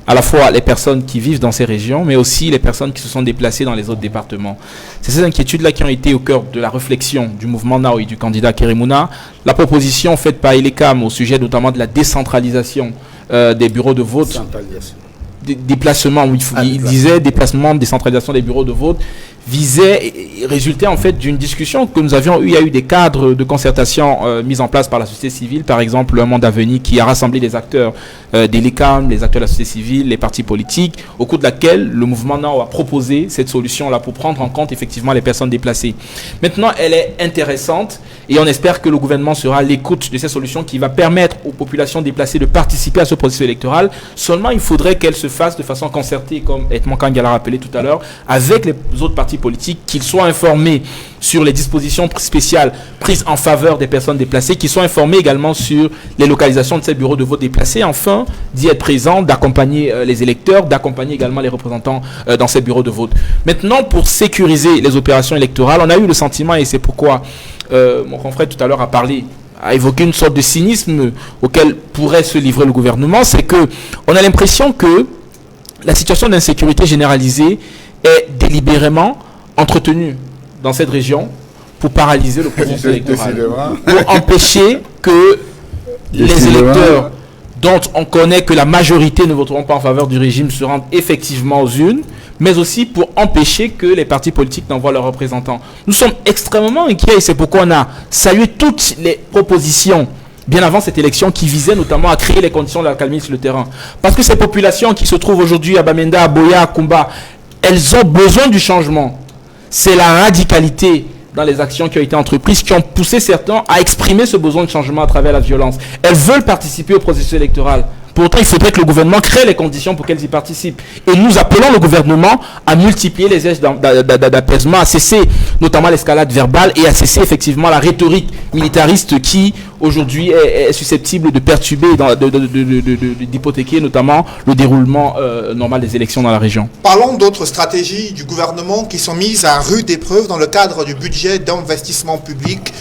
Speaker 3: À la fois les personnes qui vivent dans ces régions, mais aussi les personnes qui se sont déplacées dans les autres départements. C'est ces inquiétudes-là qui ont été au cœur de la réflexion du mouvement Now et du candidat Kerimuna. La proposition faite par Elecam au sujet notamment de la décentralisation des bureaux de vote, déplacement, il disait déplacement, décentralisation des bureaux de vote, visait et résultait en fait d'une discussion que nous avions eue. Il y a eu des cadres de concertation mis en place par la société civile, par exemple un monde à venir qui a rassemblé les acteurs des LECAM, les acteurs de la société civile, les partis politiques, au cours de laquelle le mouvement Now a proposé cette solution-là pour prendre en compte effectivement les personnes déplacées. Maintenant, elle est intéressante et on espère que le gouvernement sera à l'écoute de cette solution qui va permettre aux populations déplacées de participer à ce processus électoral. Seulement, il faudrait qu'elle se fasse de façon concertée, comme Edmond Kang l'a rappelé tout à l'heure, avec les autres partis politiques, qu'ils soient informés sur les dispositions spéciales prises en faveur des personnes déplacées, qu'ils soient informés également sur les localisations de ces bureaux de vote déplacés, enfin d'y être présents, d'accompagner les électeurs, d'accompagner également les représentants dans ces bureaux de vote. Maintenant, pour sécuriser les opérations électorales, on a eu le sentiment, et c'est pourquoi mon confrère tout à l'heure a évoqué une sorte de cynisme auquel pourrait se livrer le gouvernement, c'est que on a l'impression que la situation d'insécurité généralisée est délibérément entretenue dans cette région pour paralyser le processus électoral, pour empêcher que les électeurs dont on connaît que la majorité ne voteront pas en faveur du régime se rendent effectivement aux urnes, mais aussi pour empêcher que les partis politiques n'envoient leurs représentants. Nous sommes extrêmement inquiets et c'est pourquoi on a salué toutes les propositions bien avant cette élection qui visait notamment à créer les conditions de la calmie sur le terrain. Parce que ces populations qui se trouvent aujourd'hui à Bamenda, à Boya, à Kumba, elles ont besoin du changement. C'est la radicalité dans les actions qui ont été entreprises qui ont poussé certains à exprimer ce besoin de changement à travers la violence. Elles veulent participer au processus électoral. Pourtant, il faudrait que le gouvernement crée les conditions pour qu'elles y participent. Et nous appelons le gouvernement à multiplier les gestes d'apaisement, à cesser notamment l'escalade verbale et à cesser effectivement la rhétorique militariste qui, aujourd'hui, est susceptible de perturber, d'hypothéquer notamment le déroulement normal des élections dans la région.
Speaker 1: Parlons d'autres stratégies du gouvernement qui sont mises à rude épreuve dans le cadre du budget d'investissement public.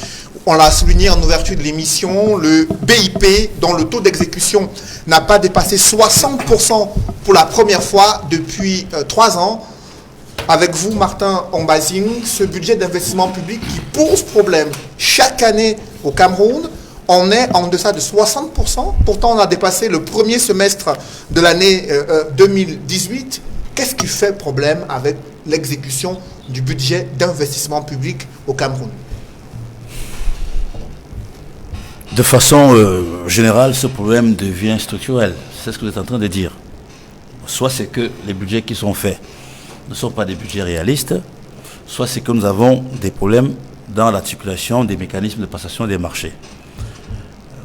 Speaker 1: On l'a souligné en ouverture de l'émission, le BIP, dont le taux d'exécution n'a pas dépassé 60% pour la première fois depuis 3 ans. Avec vous, Martin Ombazing, ce budget d'investissement public qui pose problème chaque année au Cameroun, on est en deçà de 60%. Pourtant, on a dépassé le premier semestre de l'année 2018. Qu'est-ce qui fait problème avec l'exécution du budget d'investissement public au Cameroun ?
Speaker 6: De façon générale, ce problème devient structurel. C'est ce que vous êtes en train de dire. Soit c'est que les budgets qui sont faits ne sont pas des budgets réalistes, soit c'est que nous avons des problèmes dans l'articulation des mécanismes de passation des marchés.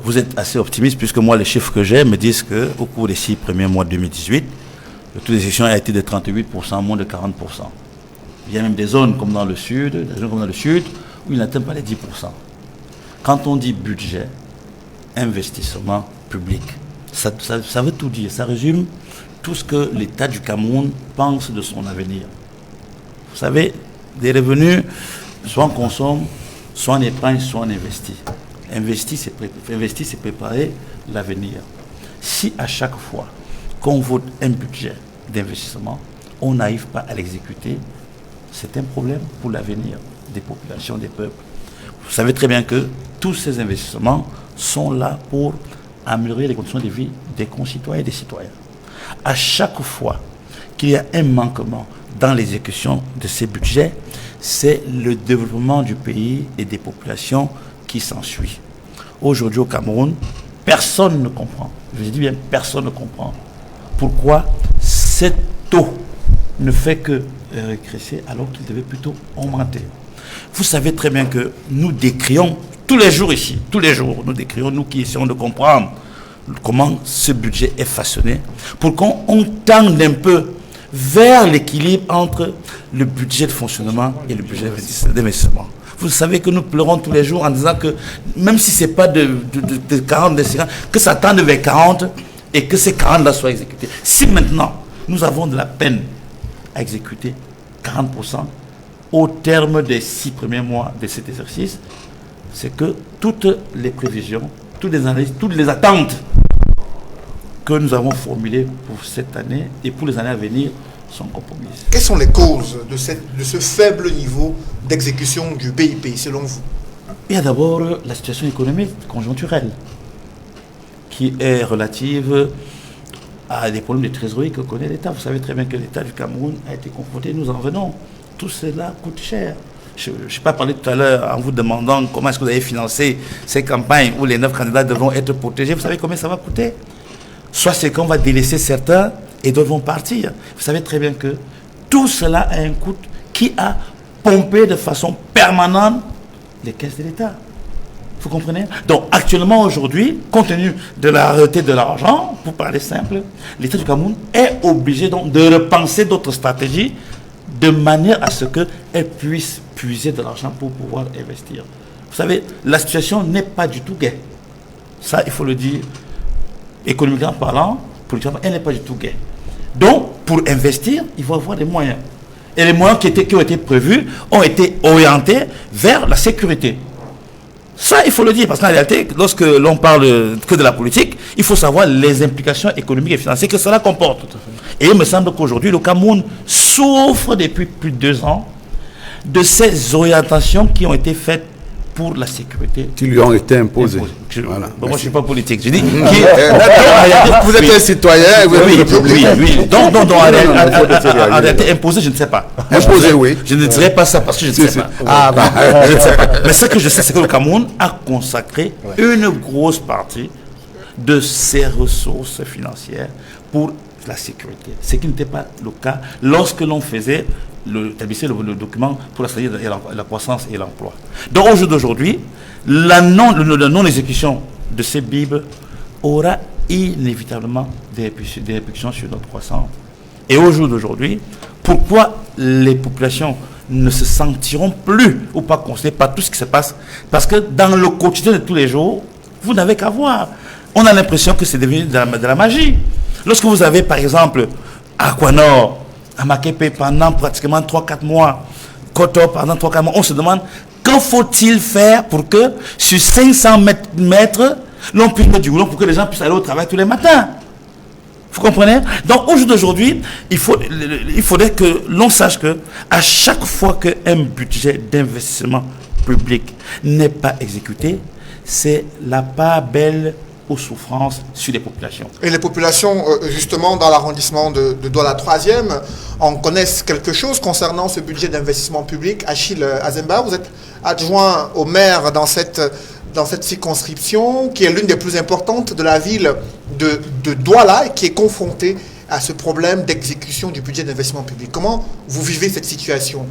Speaker 6: Vous êtes assez optimiste puisque moi, les chiffres que j'ai me disent qu'au cours des 6 premiers mois de 2018, le taux d'exécution a été de 38%, moins de 40%. Il y a même des zones comme dans le sud, où il n'atteint pas les 10%. Quand on dit budget, investissement public, ça veut tout dire. Ça résume tout ce que l'État du Cameroun pense de son avenir. Vous savez, des revenus, soit on consomme, soit on épargne, soit on investit. Investir, c'est préparer l'avenir. Si à chaque fois qu'on vote un budget d'investissement, on n'arrive pas à l'exécuter, c'est un problème pour l'avenir des populations, des peuples. Vous savez très bien que tous ces investissements sont là pour améliorer les conditions de vie des concitoyens et des citoyens. À chaque fois qu'il y a un manquement dans l'exécution de ces budgets, c'est le développement du pays et des populations qui s'ensuit. Aujourd'hui au Cameroun, personne ne comprend, je dis bien personne ne comprend, pourquoi ce taux ne fait que régresser alors qu'il devait plutôt augmenter. Vous savez très bien que nous décrions tous les jours ici, tous les jours, nous décrions, nous qui essayons de comprendre comment ce budget est façonné, pour qu'on tende un peu vers l'équilibre entre le budget de fonctionnement et le budget d'investissement. Vous savez que nous pleurons tous les jours en disant que même si ce n'est pas de 40, de 50, que ça tende vers 40 et que ces 40-là soient exécutés. Si maintenant nous avons de la peine à exécuter 40% au terme des 6 premiers mois de cet exercice, c'est que toutes les prévisions, toutes les analyses, toutes les attentes que nous avons formulées pour cette année et pour les années à venir sont compromises.
Speaker 1: Quelles sont les causes de ce faible niveau d'exécution du BIP selon vous?
Speaker 6: Il y a d'abord la situation économique conjoncturelle qui est relative à des problèmes de trésorerie que connaît l'État. Vous savez très bien que l'État du Cameroun a été confronté, nous en venons. Tout cela coûte cher. Je n'ai pas parlé tout à l'heure en vous demandant comment est-ce que vous avez financé ces campagnes où les 9 candidats devront être protégés. Vous savez combien ça va coûter? Soit c'est qu'on va délaisser certains et d'autres vont partir. Vous savez très bien que tout cela a un coût qui a pompé de façon permanente les caisses de l'État. Vous comprenez? Donc actuellement, aujourd'hui, compte tenu de la rareté de l'argent, pour parler simple, l'État du Cameroun est obligé donc de repenser d'autres stratégies de manière à ce qu'elle puisse puiser de l'argent pour pouvoir investir. Vous savez, la situation n'est pas du tout gaie. Ça, il faut le dire, économiquement parlant, politiquement, elle n'est pas du tout gaie. Donc, pour investir, il faut avoir des moyens. Et les moyens qui ont été prévus ont été orientés vers la sécurité. Ça, il faut le dire, parce qu'en réalité, lorsque l'on parle que de la politique, il faut savoir les implications économiques et financières que cela comporte. Et il me semble qu'aujourd'hui, le Cameroun souffre depuis plus de 2 ans de ces orientations qui ont été faites pour la sécurité.
Speaker 4: Qui lui ont été imposées.
Speaker 6: Voilà. Bon, moi, je ne suis pas politique. Je dis
Speaker 4: vous êtes un citoyen.
Speaker 6: Oui. Donc, en réalité, imposé, je ne sais pas.
Speaker 4: Imposé, oui.
Speaker 6: Je ne dirais pas ça parce que je ne sais pas. Je ne sais pas. Mais ce que je sais, c'est que le Cameroun a consacré une grosse partie de ses ressources financières pour la sécurité. Ce qui n'était pas le cas lorsque l'on faisait le document pour la stratégie de la croissance et l'emploi. Donc au jour d'aujourd'hui, la non-exécution de ces BIB aura inévitablement des répercussions sur notre croissance. Et au jour d'aujourd'hui, pourquoi les populations ne se sentiront plus ou pas concernées par tout ce qui se passe? Parce que dans le quotidien de tous les jours, vous n'avez qu'à voir. On a l'impression que c'est devenu de la magie. Lorsque vous avez par exemple Aquanor, à Makepe pendant pratiquement 3-4 mois, Koto pendant 3-4 mois, on se demande qu'en faut-il faire pour que sur 500 mètres, l'on puisse mettre du goudron pour que les gens puissent aller au travail tous les matins. Vous comprenez? Donc au jour d'aujourd'hui, il faudrait que l'on sache que à chaque fois qu'un budget d'investissement public n'est pas exécuté, c'est la part belle aux souffrances sur les populations.
Speaker 1: Et les populations, justement, dans l'arrondissement de Douala 3e, en connaissent quelque chose concernant ce budget d'investissement public. Achille Azemba, vous êtes adjoint au maire dans cette circonscription, qui est l'une des plus importantes de la ville de Douala, et qui est confrontée à ce problème d'exécution du budget d'investissement public. Comment vous vivez cette situation?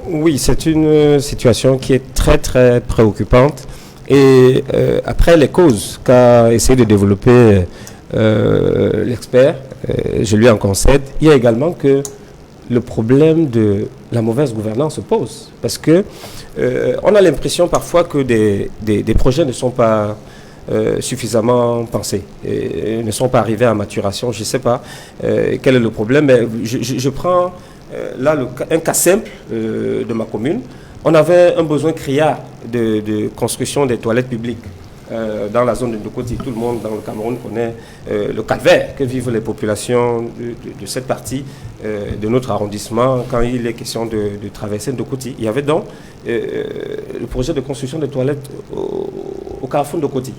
Speaker 2: Oui, c'est une situation qui est très très préoccupante. Et après les causes qu'a essayé de développer l'expert, je lui en concède, il y a également que le problème de la mauvaise gouvernance se pose. Parce que on a l'impression parfois que des projets ne sont pas suffisamment pensés, et ne sont pas arrivés à maturation. Je ne sais pas quel est le problème, mais je prends là un cas simple de ma commune. On avait un besoin criard de construction des toilettes publiques dans la zone de Ndokoti. Tout le monde dans le Cameroun connaît le calvaire que vivent les populations de cette partie de notre arrondissement quand il est question de traverser Ndokoti. Il y avait donc le projet de construction des toilettes au carrefour de Ndokoti.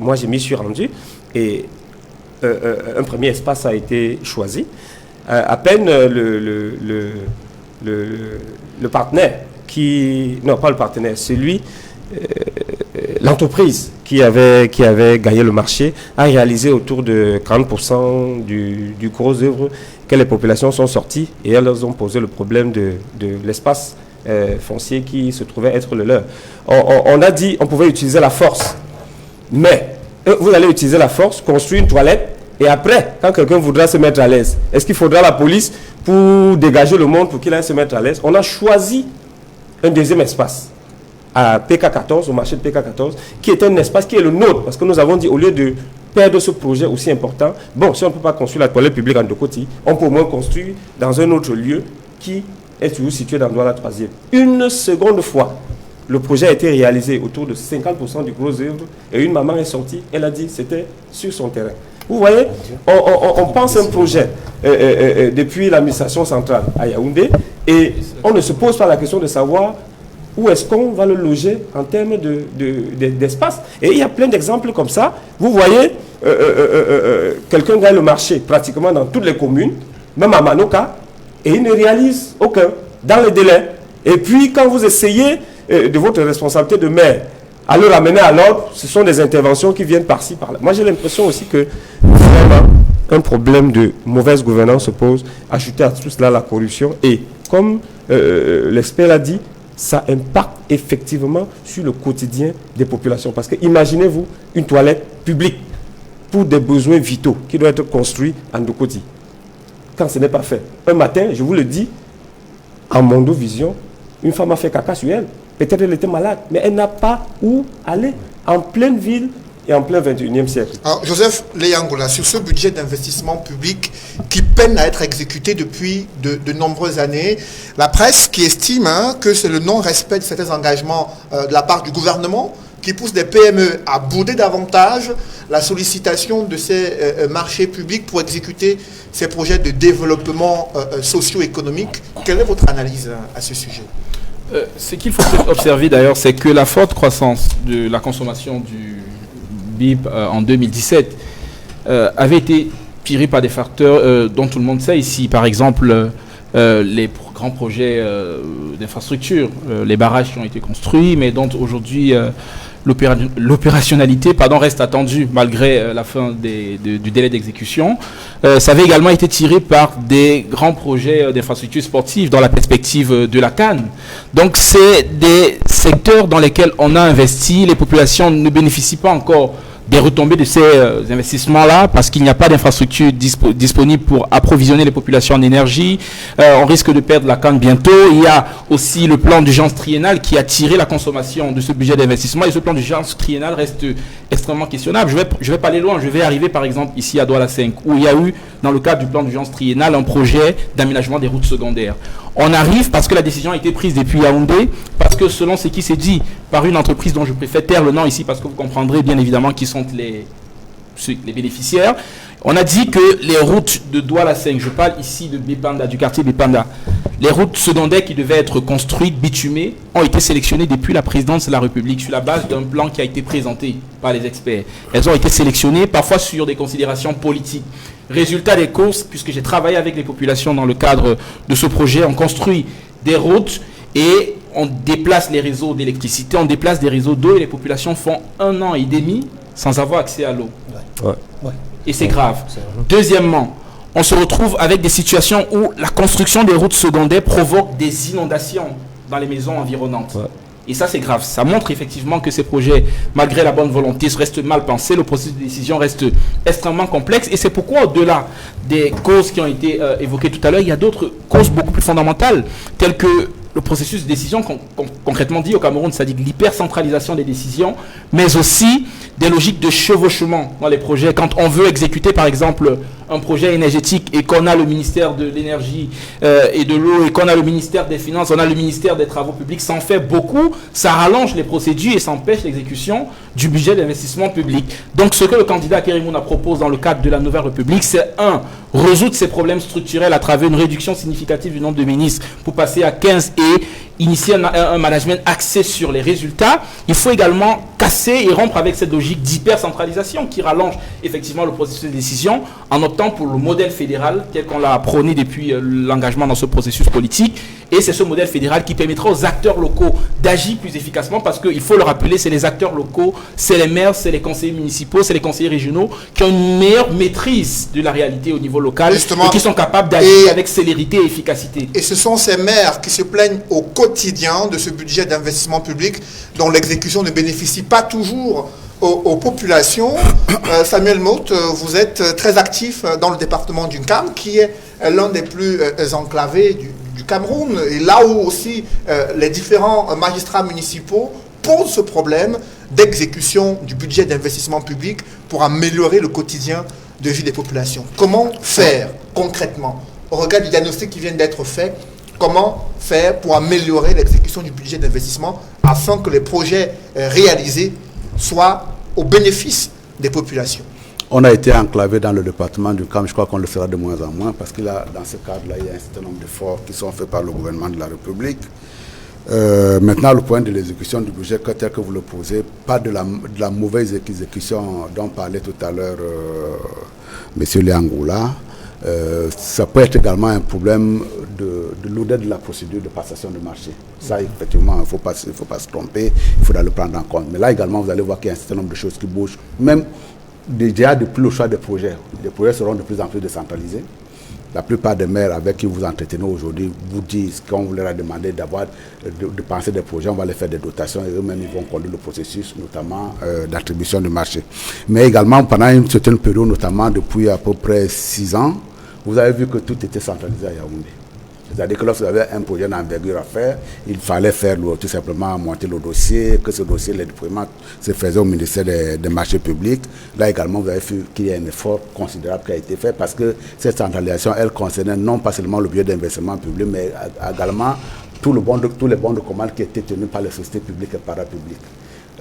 Speaker 2: Moi, je m'y suis rendu et un premier espace a été choisi. À peine le partenaire non pas le partenaire, celui, l'entreprise qui avait gagné le marché a réalisé autour de 40% du gros œuvre que les populations sont sorties et elles ont posé le problème de l'espace foncier qui se trouvait être le leur. On a dit on pouvait utiliser la force, mais vous allez utiliser la force, construire une toilette et après, quand quelqu'un voudra se mettre à l'aise, est-ce qu'il faudra la police pour dégager le monde pour qu'il aille se mettre à l'aise? On a choisi un deuxième espace à PK14, au marché de PK14, qui est un espace qui est le nôtre, parce que nous avons dit, au lieu de perdre ce projet aussi important, bon, si on ne peut pas construire la toilette publique en Ndokoti, on peut au moins construire dans un autre lieu qui est toujours situé dans Douala 3e. Une seconde fois, le projet a été réalisé autour de 50% du gros œuvre, et une maman est sortie, elle a dit c'était sur son terrain. Vous voyez, on pense un projet depuis l'administration centrale à Yaoundé et on ne se pose pas la question de savoir où est-ce qu'on va le loger en termes d'espace. Et il y a plein d'exemples comme ça. Vous voyez, quelqu'un gagne le marché pratiquement dans toutes les communes, même à Manoka, et il ne réalise aucun dans les délais. Et puis quand vous essayez de votre responsabilité de maire à le ramener à l'ordre, ce sont des interventions qui viennent par-ci, par-là. Moi, j'ai l'impression aussi que vraiment un problème de mauvaise gouvernance se pose, ajouter à tout cela la corruption. Et comme l'expert l'a dit, ça impacte effectivement sur le quotidien des populations. Parce que imaginez-vous une toilette publique pour des besoins vitaux qui doit être construit en Ndokoti. Quand ce n'est pas fait. Un matin, je vous le dis, en Mondo Vision, une femme a fait caca sur elle. Peut-être elle était malade, mais elle n'a pas où aller en pleine ville et en plein 21e siècle.
Speaker 1: Alors, Joseph Leyangola, sur ce budget d'investissement public qui peine à être exécuté depuis de nombreuses années, la presse qui estime que c'est le non-respect de certains engagements de la part du gouvernement qui pousse des PME à bouder davantage la sollicitation de ces marchés publics pour exécuter ces projets de développement socio-économique. Quelle est votre analyse à ce sujet ?
Speaker 3: Ce qu'il faut observer d'ailleurs, c'est que la forte croissance de la consommation du BIP en 2017 avait été tirée par des facteurs dont tout le monde sait ici. Par exemple, les grands projets d'infrastructure, les barrages qui ont été construits, mais dont aujourd'hui l'opérationnalité reste attendue malgré la fin du délai d'exécution. Ça avait également été tiré par des grands projets d'infrastructures sportives dans la perspective de la CAN. Donc c'est des secteurs dans lesquels on a investi, les populations ne bénéficient pas encore des retombées de ces investissements-là parce qu'il n'y a pas d'infrastructure disponible pour approvisionner les populations en énergie. On risque de perdre la canne bientôt. Il y a aussi le plan d'urgence triennal qui a tiré la consommation de ce budget d'investissement et ce plan d'urgence triennal reste extrêmement questionnable. Je vais pas aller loin. Je vais arriver par exemple ici à Douala 5 où il y a eu dans le cadre du plan d'urgence triennal un projet d'aménagement des routes secondaires. On arrive parce que la décision a été prise depuis Yaoundé, parce que selon ce qui s'est dit par une entreprise dont je préfère taire le nom ici parce que vous comprendrez bien évidemment qui sont les bénéficiaires, on a dit que les routes de Douala 5, je parle ici de Bipanda, du quartier Bipanda, les routes secondaires qui devaient être construites, bitumées, ont été sélectionnées depuis la présidence de la République sur la base d'un plan qui a été présenté par les experts. Elles ont été sélectionnées parfois sur des considérations politiques. Résultat des courses, puisque j'ai travaillé avec les populations dans le cadre de ce projet, on construit des routes et on déplace les réseaux d'électricité, on déplace des réseaux d'eau et les populations font 1 an et demi sans avoir accès à l'eau. Ouais. Et c'est grave. Deuxièmement, on se retrouve avec des situations où la construction des routes secondaires provoque des inondations dans les maisons environnantes. Ouais. Et ça, c'est grave. Ça montre effectivement que ces projets, malgré la bonne volonté, restent mal pensés. Le processus de décision reste extrêmement complexe. Et c'est pourquoi, au-delà des causes qui ont été évoquées tout à l'heure, il y a d'autres causes beaucoup plus fondamentales, telles que le processus de décision, concrètement dit au Cameroun, c'est-à-dire l'hypercentralisation des décisions, mais aussi des logiques de chevauchement dans les projets. Quand on veut exécuter, par exemple, un projet énergétique et qu'on a le ministère de l'énergie et de l'eau et qu'on a le ministère des finances, on a le ministère des travaux publics, ça en fait beaucoup, ça rallonge les procédures et ça empêche l'exécution du budget d'investissement public. Donc ce que le candidat Kéry-Mouna propose dans le cadre de la Nouvelle République, c'est résoudre ces problèmes structurels à travers une réduction significative du nombre de ministres pour passer à 15 et initier un management axé sur les résultats. Il faut également casser et rompre avec cette logique d'hypercentralisation qui rallonge effectivement le processus de décision en optant pour le modèle fédéral tel qu'on l'a prôné depuis l'engagement dans ce processus politique. Et c'est ce modèle fédéral qui permettra aux acteurs locaux d'agir plus efficacement parce qu'il faut le rappeler, c'est les acteurs locaux, c'est les maires, c'est les conseillers municipaux, c'est les conseillers régionaux qui ont une meilleure maîtrise de la réalité au niveau local. Justement, et qui sont capables d'agir avec célérité et efficacité.
Speaker 1: Et ce sont ces maires qui se plaignent au quotidien de ce budget d'investissement public dont l'exécution ne bénéficie pas toujours aux populations. Samuel Motte, vous êtes très actif dans le département du Nkam, qui est l'un des plus enclavés du Cameroun, et là où aussi les différents magistrats municipaux posent ce problème d'exécution du budget d'investissement public pour améliorer le quotidien de vie des populations. Comment faire concrètement, au regard du diagnostic qui vient d'être fait, comment faire pour améliorer l'exécution du budget d'investissement afin que les projets réalisés soient au bénéfice des populations?
Speaker 4: On a été enclavé dans le département du Cam, je crois qu'on le fera de moins en moins, parce que là, dans ce cadre-là, il y a un certain nombre d'efforts qui sont faits par le gouvernement de la République. Maintenant, le point de l'exécution du budget, tel que vous le posez, pas de la mauvaise exécution dont parlait tout à l'heure M. Liangoula. Ça peut être également un problème de lourdeur de la procédure de passation de marché. Ça, effectivement, il ne faut pas se tromper, il faudra le prendre en compte. Mais là également, vous allez voir qu'il y a un certain nombre de choses qui bougent. Même déjà depuis le choix des projets, les projets seront de plus en plus décentralisés. La plupart des maires avec qui vous entretenez aujourd'hui vous disent qu'on vous leur a demandé de penser des projets, on va les faire des dotations et eux-mêmes ils vont conduire le processus, notamment d'attribution du marché. Mais également pendant une certaine période, notamment depuis à peu près 6 ans, vous avez vu que tout était centralisé à Yaoundé. C'est-à-dire que lorsque vous avez un projet d'envergure à faire, il fallait faire tout simplement monter le dossier, que ce dossier, les déploiements se faisaient au ministère des marchés publics. Là également, vous avez vu qu'il y a un effort considérable qui a été fait parce que cette centralisation, elle concernait non pas seulement le budget d'investissement public, mais également tous les bons de commande qui étaient tenus par les sociétés publiques et parapubliques.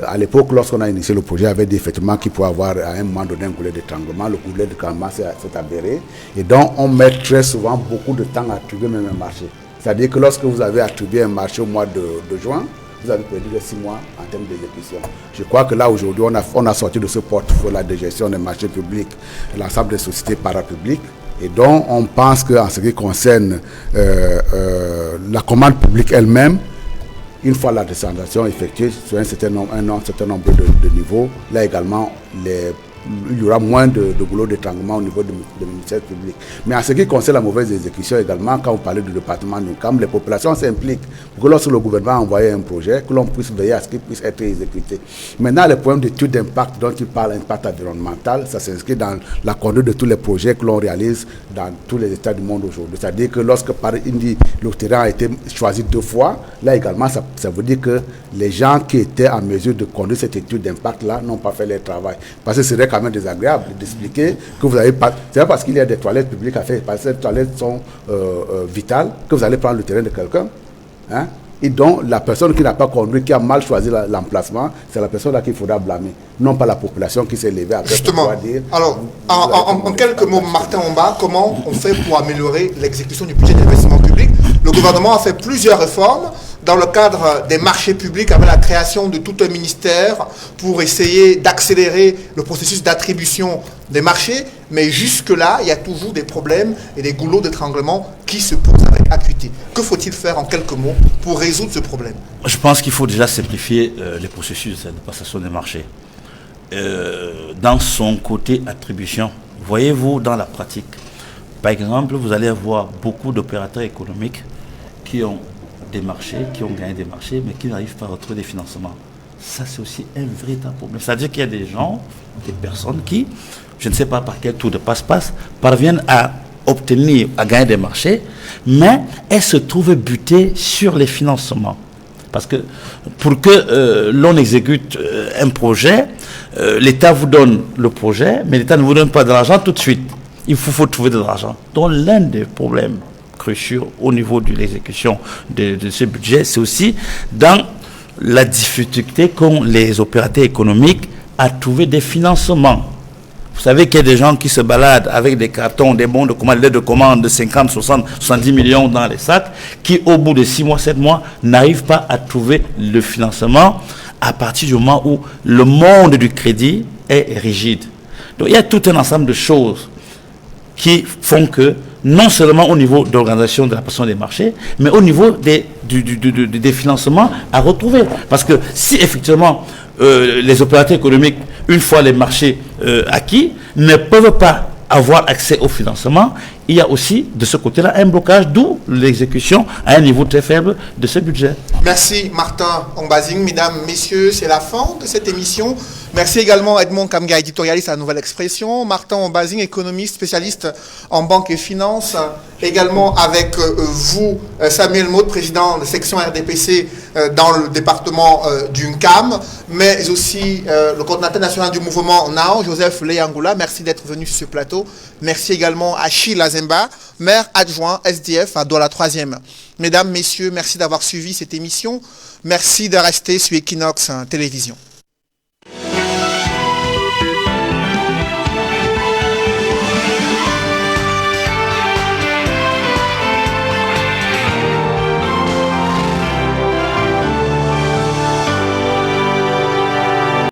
Speaker 4: À l'époque, lorsqu'on a initié le projet, il y avait des effectivement qui pouvaient avoir à un moment donné un goulet d'étranglement. Le goulet d'étranglement s'est avéré. Et donc, on met très souvent beaucoup de temps à attribuer même un marché. C'est-à-dire que lorsque vous avez attribué un marché au mois de juin, vous avez perdu les 6 mois en termes d'exécution. Je crois que là, aujourd'hui, on a sorti de ce portefeuille de gestion des marchés publics l'ensemble des sociétés parapubliques. Et donc, on pense qu'en ce qui concerne la commande publique elle-même, une fois la décentralisation effectuée sur un certain nombre de niveaux, là également, il y aura moins de boulot d'étranglement au niveau du ministère public. Mais en ce qui concerne la mauvaise exécution également, quand vous parlez du département du CAM, les populations s'impliquent pour que lorsque le gouvernement a envoyé un projet, que l'on puisse veiller à ce qu'il puisse être exécuté. Maintenant, le problème d'étude d'impact dont il parle, impact environnemental, ça s'inscrit dans la conduite de tous les projets que l'on réalise dans tous les États du monde aujourd'hui. C'est-à-dire que lorsque par Indi, le terrain a été choisi 2 fois, là également, ça veut dire que les gens qui étaient en mesure de conduire cette étude d'impact-là n'ont pas fait leur travail. Parce que ce serait quand même désagréable d'expliquer que vous avez pas... C'est pas parce qu'il y a des toilettes publiques à faire, parce que ces toilettes sont vitales, que vous allez prendre le terrain de quelqu'un. Hein? Et donc, la personne qui n'a pas conduit, qui a mal choisi l'emplacement, c'est la personne là qu'il faudra blâmer. Non pas la population qui s'est levée après.
Speaker 1: Justement.
Speaker 4: Dire,
Speaker 1: alors, en quelques mots, Martin Omba, comment on fait pour améliorer l'exécution du budget d'investissement public? Le gouvernement a fait plusieurs réformes dans le cadre des marchés publics avec la création de tout un ministère pour essayer d'accélérer le processus d'attribution des marchés. Mais jusque-là, il y a toujours des problèmes et des goulots d'étranglement qui se posent avec acuité. Que faut-il faire en quelques mots pour résoudre ce problème?
Speaker 6: Je pense qu'il faut déjà simplifier les processus de passation des marchés. Dans son côté attribution, voyez-vous dans la pratique, par exemple, vous allez avoir beaucoup d'opérateurs économiques qui ont des marchés, qui ont gagné des marchés, mais qui n'arrivent pas à retrouver des financements. Ça, c'est aussi un véritable problème. C'est-à-dire qu'il y a des gens, des personnes qui, je ne sais pas par quel tour de passe-passe, parviennent à obtenir, à gagner des marchés, mais elles se trouvent butées sur les financements. Parce que pour que l'on exécute un projet, l'État vous donne le projet, mais l'État ne vous donne pas de l'argent tout de suite. Il faut trouver de l'argent. Donc l'un des problèmes cruciaux au niveau de l'exécution de ce budget, c'est aussi dans la difficulté qu'ont les opérateurs économiques à trouver des financements. Vous savez qu'il y a des gens qui se baladent avec des cartons, des bons de commande, des de commande de 50, 60, 70 millions dans les sacs, qui au bout de 6 mois, 7 mois, n'arrivent pas à trouver le financement à partir du moment où le monde du crédit est rigide. Donc il y a tout un ensemble de choses qui font que, non seulement au niveau de l'organisation de la passion des marchés, mais au niveau des financements à retrouver. Parce que si effectivement les opérateurs économiques, une fois les marchés acquis, ne peuvent pas avoir accès au financement, il y a aussi de ce côté-là un blocage, d'où l'exécution à un niveau très faible de ce budget.
Speaker 1: Merci Martin Ombazing. Mesdames, messieurs, c'est la fin de cette émission. Merci également Edmond Kamga, éditorialiste à la Nouvelle Expression, Martin Ombazing, économiste, spécialiste en banque et finance, également avec vous, Samuel Maud, président de section RDPC dans le département du NCAM, mais aussi le coordinateur national du mouvement NAO, Joseph Leyangoula. Merci d'être venu sur ce plateau. Merci également à Achille Azemba, maire adjoint SDF à Douala 3e. Mesdames, messieurs, merci d'avoir suivi cette émission. Merci de rester sur Equinox Télévision.